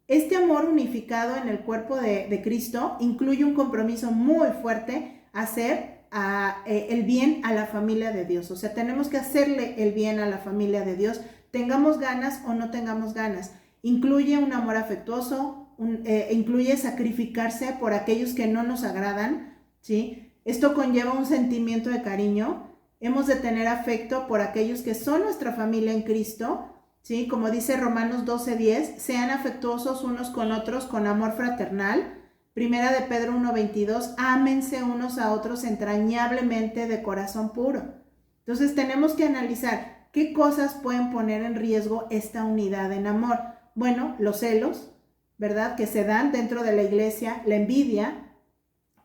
Este amor unificado en el cuerpo de Cristo incluye un compromiso muy fuerte a hacer el bien a la familia de Dios. O sea, tenemos que hacerle el bien a la familia de Dios, tengamos ganas o no tengamos ganas. Incluye un amor afectuoso, incluye sacrificarse por aquellos que no nos agradan, ¿sí? Esto conlleva un sentimiento de cariño. Hemos de tener afecto por aquellos que son nuestra familia en Cristo, ¿sí? Como dice Romanos 12:10, sean afectuosos unos con otros con amor fraternal. Primera de Pedro 1:22, ámense unos a otros entrañablemente de corazón puro. Entonces tenemos que analizar qué cosas pueden poner en riesgo esta unidad en amor. Bueno, los celos, ¿verdad? Que se dan dentro de la iglesia, la envidia,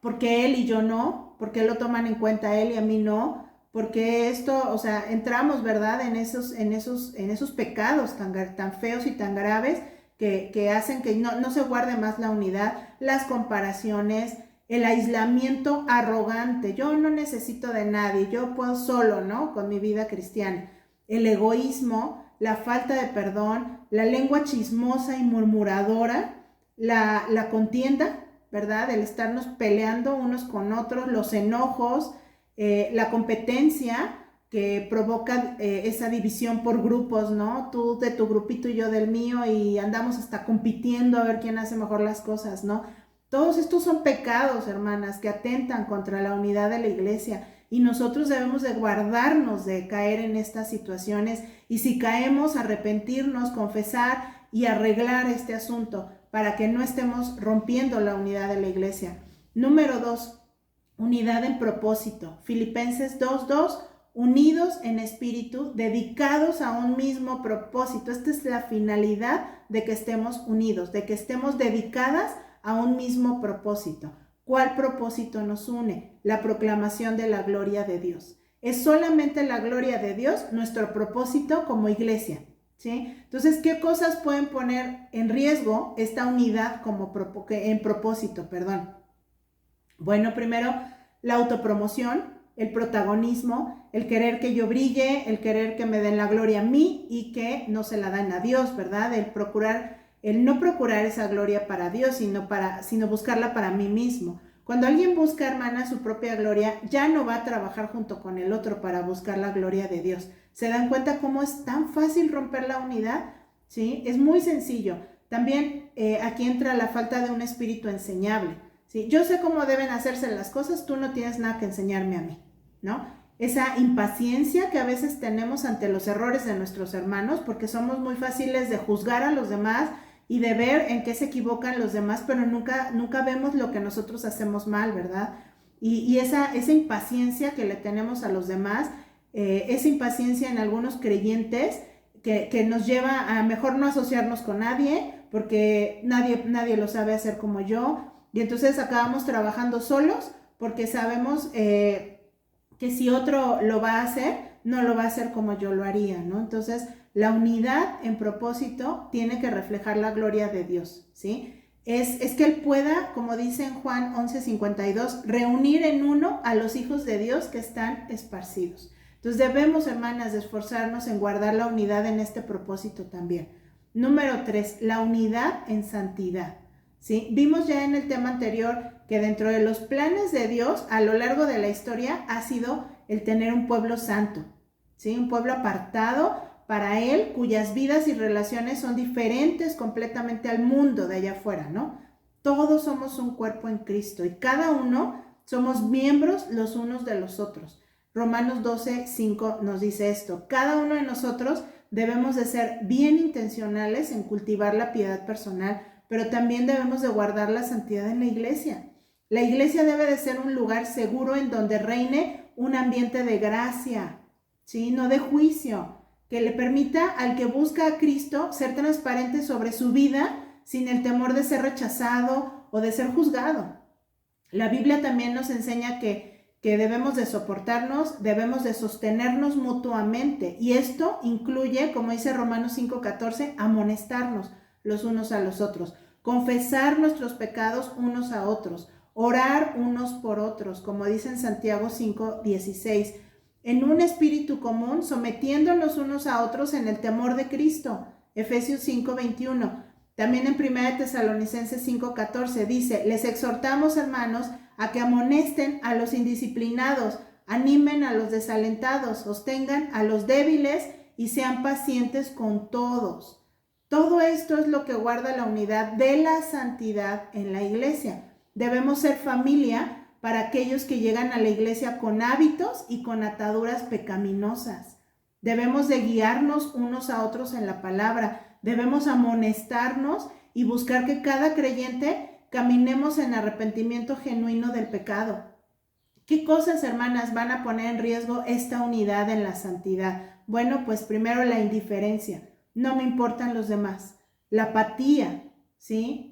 porque él y yo no, porque lo toman en cuenta él y a mí no, porque esto, o sea, entramos, ¿verdad? En esos pecados tan feos y tan graves que hacen que no se guarde más la unidad, las comparaciones, el aislamiento arrogante, yo no necesito de nadie, yo puedo solo, ¿no? Con mi vida cristiana, el egoísmo, la falta de perdón, la lengua chismosa y murmuradora, la contienda, ¿verdad? El estarnos peleando unos con otros, los enojos, la competencia que provoca esa división por grupos, ¿no? Tú de tu grupito y yo del mío y andamos hasta compitiendo a ver quién hace mejor las cosas, ¿no? Todos estos son pecados, hermanas, que atentan contra la unidad de la iglesia y nosotros debemos de guardarnos de caer en estas situaciones y si caemos, arrepentirnos, confesar y arreglar este asunto para que no estemos rompiendo la unidad de la iglesia. Número 2, unidad en propósito. Filipenses 2:2, unidos en espíritu, dedicados a un mismo propósito. Esta es la finalidad de que estemos unidos, de que estemos dedicadas a un mismo propósito. ¿Cuál propósito nos une? La proclamación de la gloria de Dios. Es solamente la gloria de Dios nuestro propósito como iglesia, ¿sí? Entonces, ¿qué cosas pueden poner en riesgo esta unidad en propósito? Bueno, primero, la autopromoción, el protagonismo, el querer que yo brille, el querer que me den la gloria a mí y que no se la den a Dios, ¿verdad? El no procurar esa gloria para Dios, sino buscarla para mí mismo. Cuando alguien busca, hermana, su propia gloria, ya no va a trabajar junto con el otro para buscar la gloria de Dios. ¿Se dan cuenta cómo es tan fácil romper la unidad? ¿Sí? Es muy sencillo. También aquí entra la falta de un espíritu enseñable. ¿Sí? Yo sé cómo deben hacerse las cosas, tú no tienes nada que enseñarme a mí, ¿no? Esa impaciencia que a veces tenemos ante los errores de nuestros hermanos, porque somos muy fáciles de juzgar a los demás y de ver en qué se equivocan los demás, pero nunca vemos lo que nosotros hacemos mal, ¿verdad? Y esa impaciencia que le tenemos a los demás, esa impaciencia en algunos creyentes que nos lleva a mejor no asociarnos con nadie, porque nadie lo sabe hacer como yo, y entonces acabamos trabajando solos porque sabemos que si otro lo va a hacer, no lo va a hacer como yo lo haría, ¿no? Entonces, la unidad en propósito tiene que reflejar la gloria de Dios, ¿sí? Es que Él pueda, como dice en Juan 11:52, reunir en uno a los hijos de Dios que están esparcidos. Entonces debemos, hermanas, de esforzarnos en guardar la unidad en este propósito también. Número 3, la unidad en santidad, ¿sí? Vimos ya en el tema anterior que dentro de los planes de Dios a lo largo de la historia ha sido el tener un pueblo santo, ¿sí? Un pueblo apartado para Él, cuyas vidas y relaciones son diferentes completamente al mundo de allá afuera, ¿no? Todos somos un cuerpo en Cristo y cada uno somos miembros los unos de los otros. Romanos 12:5 nos dice esto: cada uno de nosotros debemos de ser bien intencionales en cultivar la piedad personal, pero también debemos de guardar la santidad en la iglesia. La iglesia debe de ser un lugar seguro en donde reine un ambiente de gracia, ¿sí? No de juicio, que le permita al que busca a Cristo ser transparente sobre su vida sin el temor de ser rechazado o de ser juzgado. La Biblia también nos enseña que debemos de soportarnos, debemos de sostenernos mutuamente, y esto incluye, como dice Romanos 5:14, amonestarnos los unos a los otros, confesar nuestros pecados unos a otros, orar unos por otros, como dice en Santiago 5:16. en un espíritu común, sometiéndonos unos a otros en el temor de Cristo. Efesios 5:21. También en 1 Tesalonicenses 5:14 dice, les exhortamos, hermanos, a que amonesten a los indisciplinados, animen a los desalentados, sostengan a los débiles y sean pacientes con todos. Todo esto es lo que guarda la unidad de la santidad en la iglesia. Debemos ser familia para aquellos que llegan a la iglesia con hábitos y con ataduras pecaminosas. Debemos de guiarnos unos a otros en la palabra. Debemos amonestarnos y buscar que cada creyente caminemos en arrepentimiento genuino del pecado. ¿Qué cosas, hermanas, van a poner en riesgo esta unidad en la santidad? Bueno, pues primero la indiferencia. No me importan los demás. La apatía, ¿sí?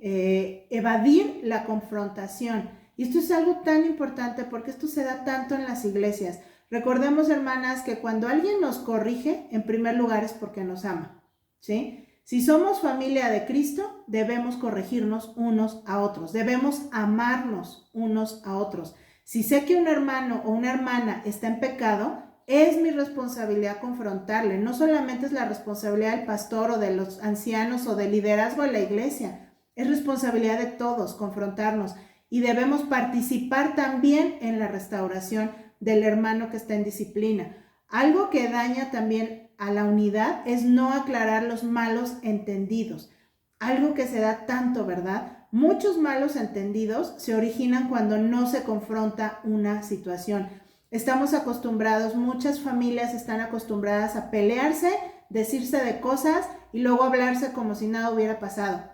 Evadir la confrontación. Y esto es algo tan importante porque esto se da tanto en las iglesias. Recordemos, hermanas, que cuando alguien nos corrige, en primer lugar es porque nos ama, ¿sí? Si somos familia de Cristo, debemos corregirnos unos a otros. Debemos amarnos unos a otros. Si sé que un hermano o una hermana está en pecado, es mi responsabilidad confrontarle. No solamente es la responsabilidad del pastor o de los ancianos o del liderazgo de la iglesia. Es responsabilidad de todos confrontarnos y debemos participar también en la restauración del hermano que está en disciplina. Algo que daña también a la unidad es no aclarar los malos entendidos. Algo que se da tanto, ¿verdad? Muchos malos entendidos se originan cuando no se confronta una situación. Estamos acostumbrados, muchas familias están acostumbradas a pelearse, decirse de cosas y luego hablarse como si nada hubiera pasado.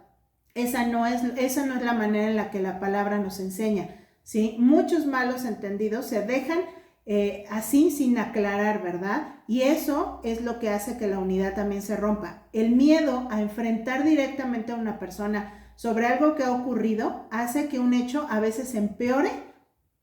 Esa no es la manera en la que la palabra nos enseña, ¿sí? Muchos malos entendidos se dejan así sin aclarar, ¿verdad? Y eso es lo que hace que la unidad también se rompa. El miedo a enfrentar directamente a una persona sobre algo que ha ocurrido hace que un hecho a veces empeore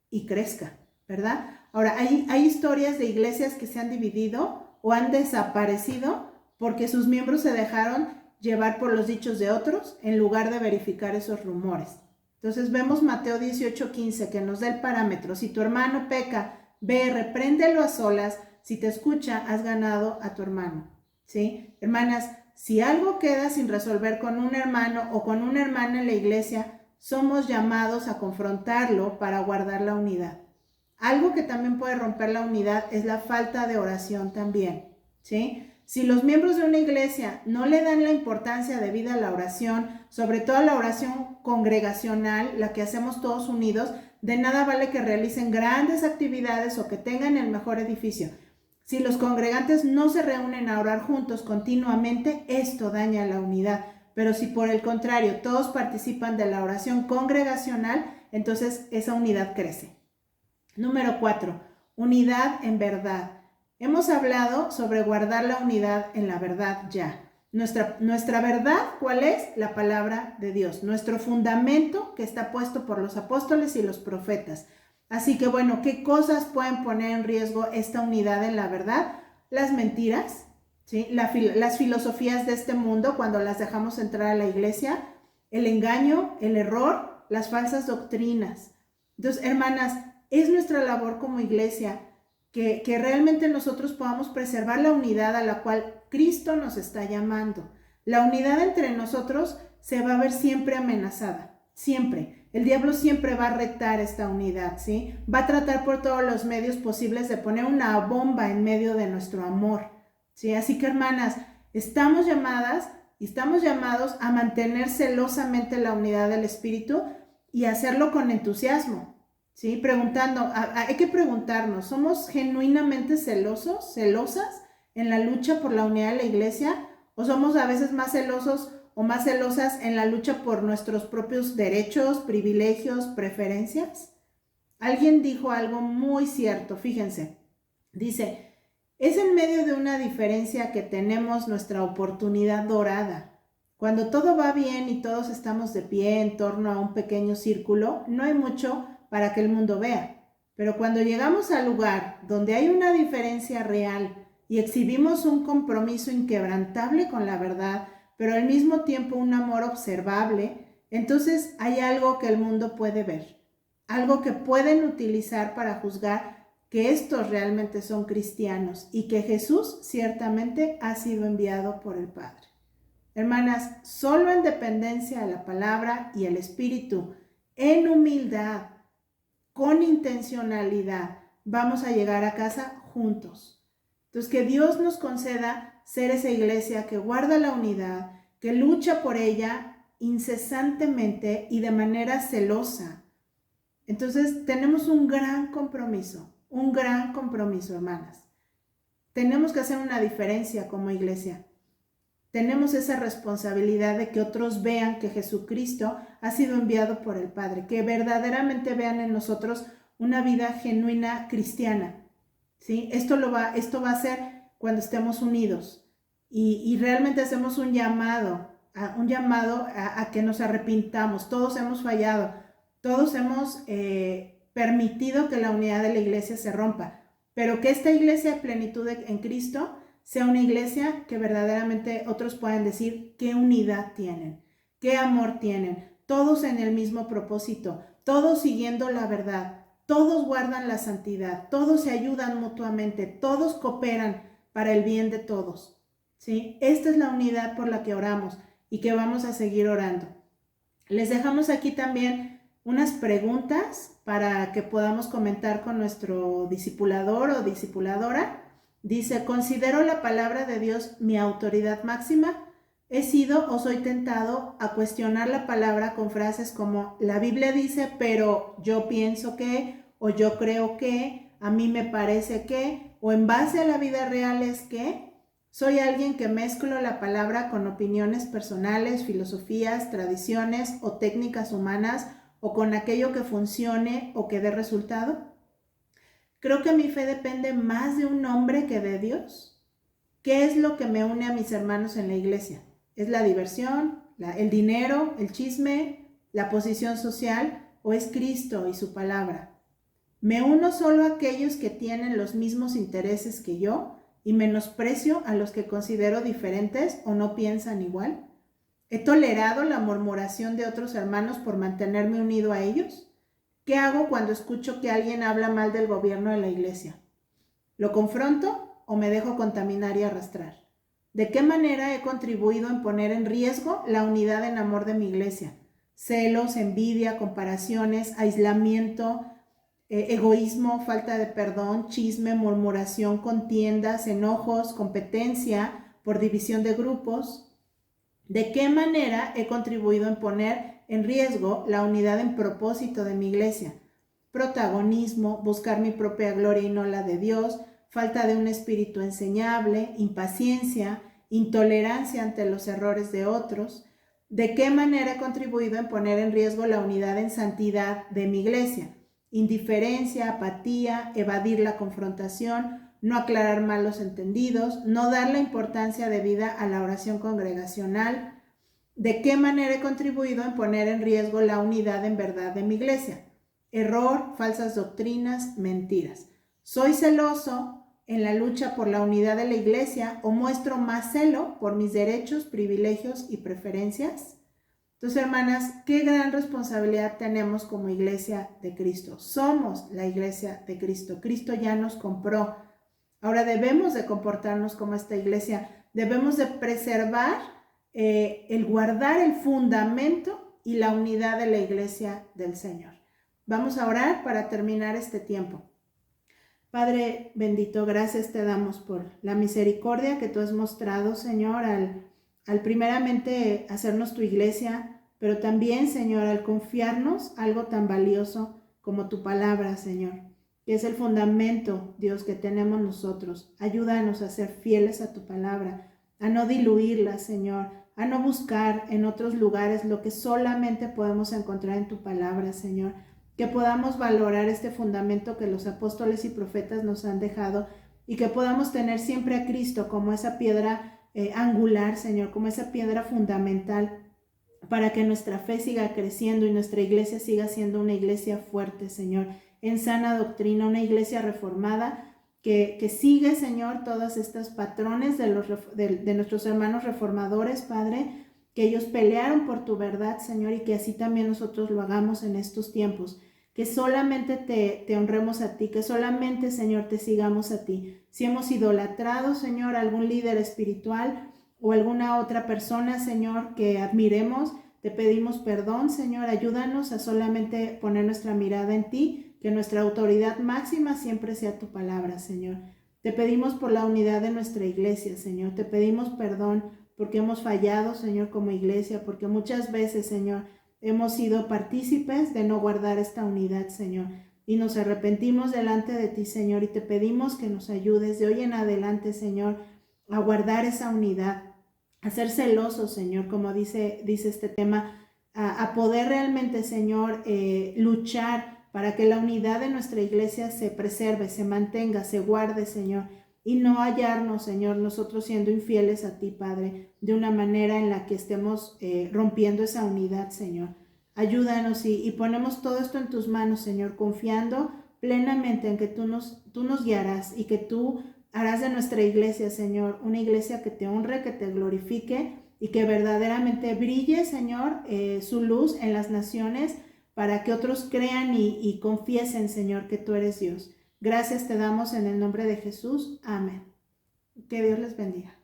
y crezca, ¿verdad? Ahora, hay historias de iglesias que se han dividido o han desaparecido porque sus miembros se dejaron llevar por los dichos de otros en lugar de verificar esos rumores. Entonces vemos Mateo 18:15 que nos da el parámetro. Si tu hermano peca, ve, repréndelo a solas. Si te escucha, has ganado a tu hermano, ¿sí? Hermanas, si algo queda sin resolver con un hermano o con una hermana en la iglesia, somos llamados a confrontarlo para guardar la unidad. Algo que también puede romper la unidad es la falta de oración también, ¿sí? Si los miembros de una iglesia no le dan la importancia debida a la oración, sobre todo a la oración congregacional, la que hacemos todos unidos, de nada vale que realicen grandes actividades o que tengan el mejor edificio. Si los congregantes no se reúnen a orar juntos continuamente, esto daña la unidad. Pero si por el contrario todos participan de la oración congregacional, entonces esa unidad crece. Número 4. Unidad en verdad. Hemos hablado sobre guardar la unidad en la verdad ya. Nuestra verdad, ¿cuál es? La palabra de Dios. Nuestro fundamento que está puesto por los apóstoles y los profetas. Así que bueno, ¿qué cosas pueden poner en riesgo esta unidad en la verdad? Las mentiras, ¿sí? Las filosofías de este mundo cuando las dejamos entrar a la iglesia, el engaño, el error, las falsas doctrinas. Entonces, hermanas, es nuestra labor como iglesia que realmente nosotros podamos preservar la unidad a la cual Cristo nos está llamando. La unidad entre nosotros se va a ver siempre amenazada, siempre. El diablo siempre va a retar esta unidad, ¿sí? Va a tratar por todos los medios posibles de poner una bomba en medio de nuestro amor, ¿sí? Así que, hermanas, estamos llamadas y estamos llamados a mantener celosamente la unidad del Espíritu y hacerlo con entusiasmo. ¿Sí? Hay que preguntarnos, ¿somos genuinamente celosas en la lucha por la unidad de la iglesia? ¿O somos a veces más celosos o más celosas en la lucha por nuestros propios derechos, privilegios, preferencias? Alguien dijo algo muy cierto, fíjense, dice, es en medio de una diferencia que tenemos nuestra oportunidad dorada. Cuando todo va bien y todos estamos de pie en torno a un pequeño círculo, no hay mucho para que el mundo vea. Pero cuando llegamos al lugar donde hay una diferencia real y exhibimos un compromiso inquebrantable con la verdad, pero al mismo tiempo un amor observable, entonces hay algo que el mundo puede ver, algo que pueden utilizar para juzgar que estos realmente son cristianos y que Jesús ciertamente ha sido enviado por el Padre. Hermanas, solo en dependencia a la palabra y el Espíritu, en humildad, con intencionalidad, vamos a llegar a casa juntos. Entonces, que Dios nos conceda ser esa iglesia que guarda la unidad, que lucha por ella incesantemente y de manera celosa. Entonces, tenemos un gran compromiso, hermanas. Tenemos que hacer una diferencia como iglesia. Tenemos esa responsabilidad de que otros vean que Jesucristo ha sido enviado por el Padre, que verdaderamente vean en nosotros una vida genuina cristiana, ¿sí? Esto va a ser cuando estemos unidos y realmente hacemos un llamado a que nos arrepintamos. Todos hemos fallado, todos hemos permitido que la unidad de la iglesia se rompa, pero que esta iglesia de plenitud en Cristo sea una iglesia que verdaderamente otros puedan decir qué unidad tienen, qué amor tienen, todos en el mismo propósito, todos siguiendo la verdad, todos guardan la santidad, todos se ayudan mutuamente, todos cooperan para el bien de todos, ¿sí? Esta es la unidad por la que oramos y que vamos a seguir orando. Les dejamos aquí también unas preguntas para que podamos comentar con nuestro discipulador o discipuladora. Dice, ¿considero la palabra de Dios mi autoridad máxima? He sido o soy tentado a cuestionar la palabra con frases como la Biblia dice, pero yo pienso que, o yo creo que, a mí me parece que, o en base a la vida real es que. Soy alguien que mezclo la palabra con opiniones personales, filosofías, tradiciones o técnicas humanas, o con aquello que funcione o que dé resultado. Creo que mi fe depende más de un hombre que de Dios. ¿Qué es lo que me une a mis hermanos en la iglesia? ¿Es la diversión, el dinero, el chisme, la posición social o es Cristo y su palabra? ¿Me uno solo a aquellos que tienen los mismos intereses que yo y menosprecio a los que considero diferentes o no piensan igual? ¿He tolerado la murmuración de otros hermanos por mantenerme unido a ellos? ¿Qué hago cuando escucho que alguien habla mal del gobierno de la iglesia? ¿Lo confronto o me dejo contaminar y arrastrar? ¿De qué manera he contribuido en poner en riesgo la unidad en amor de mi iglesia? Celos, envidia, comparaciones, aislamiento, egoísmo, falta de perdón, chisme, murmuración, contiendas, enojos, competencia por división de grupos. ¿De qué manera he contribuido en poner en riesgo la unidad en propósito de mi iglesia? Protagonismo, buscar mi propia gloria y no la de Dios, falta de un espíritu enseñable, impaciencia, intolerancia ante los errores de otros. ¿De qué manera he contribuido en poner en riesgo la unidad en santidad de mi iglesia? Indiferencia, apatía, evadir la confrontación, no aclarar malos entendidos, no dar la importancia debida a la oración congregacional. ¿De qué manera he contribuido en poner en riesgo la unidad en verdad de mi iglesia? Error, falsas doctrinas, mentiras. ¿Soy celoso en la lucha por la unidad de la iglesia o muestro más celo por mis derechos, privilegios y preferencias? Entonces, hermanas, qué gran responsabilidad tenemos como iglesia de Cristo. Somos la iglesia de Cristo. Cristo ya nos compró. Ahora debemos de comportarnos como esta iglesia. Debemos de preservar el guardar el fundamento y la unidad de la iglesia del Señor. Vamos a orar para terminar este tiempo. Padre bendito, gracias te damos por la misericordia que tú has mostrado, Señor, al primeramente hacernos tu iglesia, pero también, Señor, al confiarnos algo tan valioso como tu palabra, Señor, que es el fundamento, Dios, que tenemos nosotros. Ayúdanos a ser fieles a tu palabra, a no diluirla, Señor, a no buscar en otros lugares lo que solamente podemos encontrar en tu palabra, Señor. Que podamos valorar este fundamento que los apóstoles y profetas nos han dejado y que podamos tener siempre a Cristo como esa piedra angular, Señor, como esa piedra fundamental para que nuestra fe siga creciendo y nuestra iglesia siga siendo una iglesia fuerte, Señor, en sana doctrina, una iglesia reformada que sigue, Señor, todos estos patrones de nuestros hermanos reformadores, Padre, que ellos pelearon por tu verdad, Señor, y que así también nosotros lo hagamos en estos tiempos. que solamente te honremos a ti, que solamente, Señor, te sigamos a ti. Si hemos idolatrado, Señor, a algún líder espiritual o alguna otra persona, Señor, que admiremos, te pedimos perdón, Señor, ayúdanos a solamente poner nuestra mirada en ti, que nuestra autoridad máxima siempre sea tu palabra, Señor. Te pedimos por la unidad de nuestra iglesia, Señor, te pedimos perdón porque hemos fallado, Señor, como iglesia, porque muchas veces, Señor, hemos sido partícipes de no guardar esta unidad, Señor, y nos arrepentimos delante de ti, Señor, y te pedimos que nos ayudes de hoy en adelante, Señor, a guardar esa unidad, a ser celosos, Señor, como dice este tema, a poder realmente, Señor, luchar para que la unidad de nuestra iglesia se preserve, se mantenga, se guarde, Señor, y no hallarnos, Señor, nosotros siendo infieles a ti, Padre, de una manera en la que estemos rompiendo esa unidad, Señor. Ayúdanos y ponemos todo esto en tus manos, Señor, confiando plenamente en que tú nos guiarás y que tú harás de nuestra iglesia, Señor, una iglesia que te honre, que te glorifique y que verdaderamente brille, Señor, su luz en las naciones para que otros crean y confiesen, Señor, que tú eres Dios. Gracias te damos en el nombre de Jesús. Amén. Que Dios les bendiga.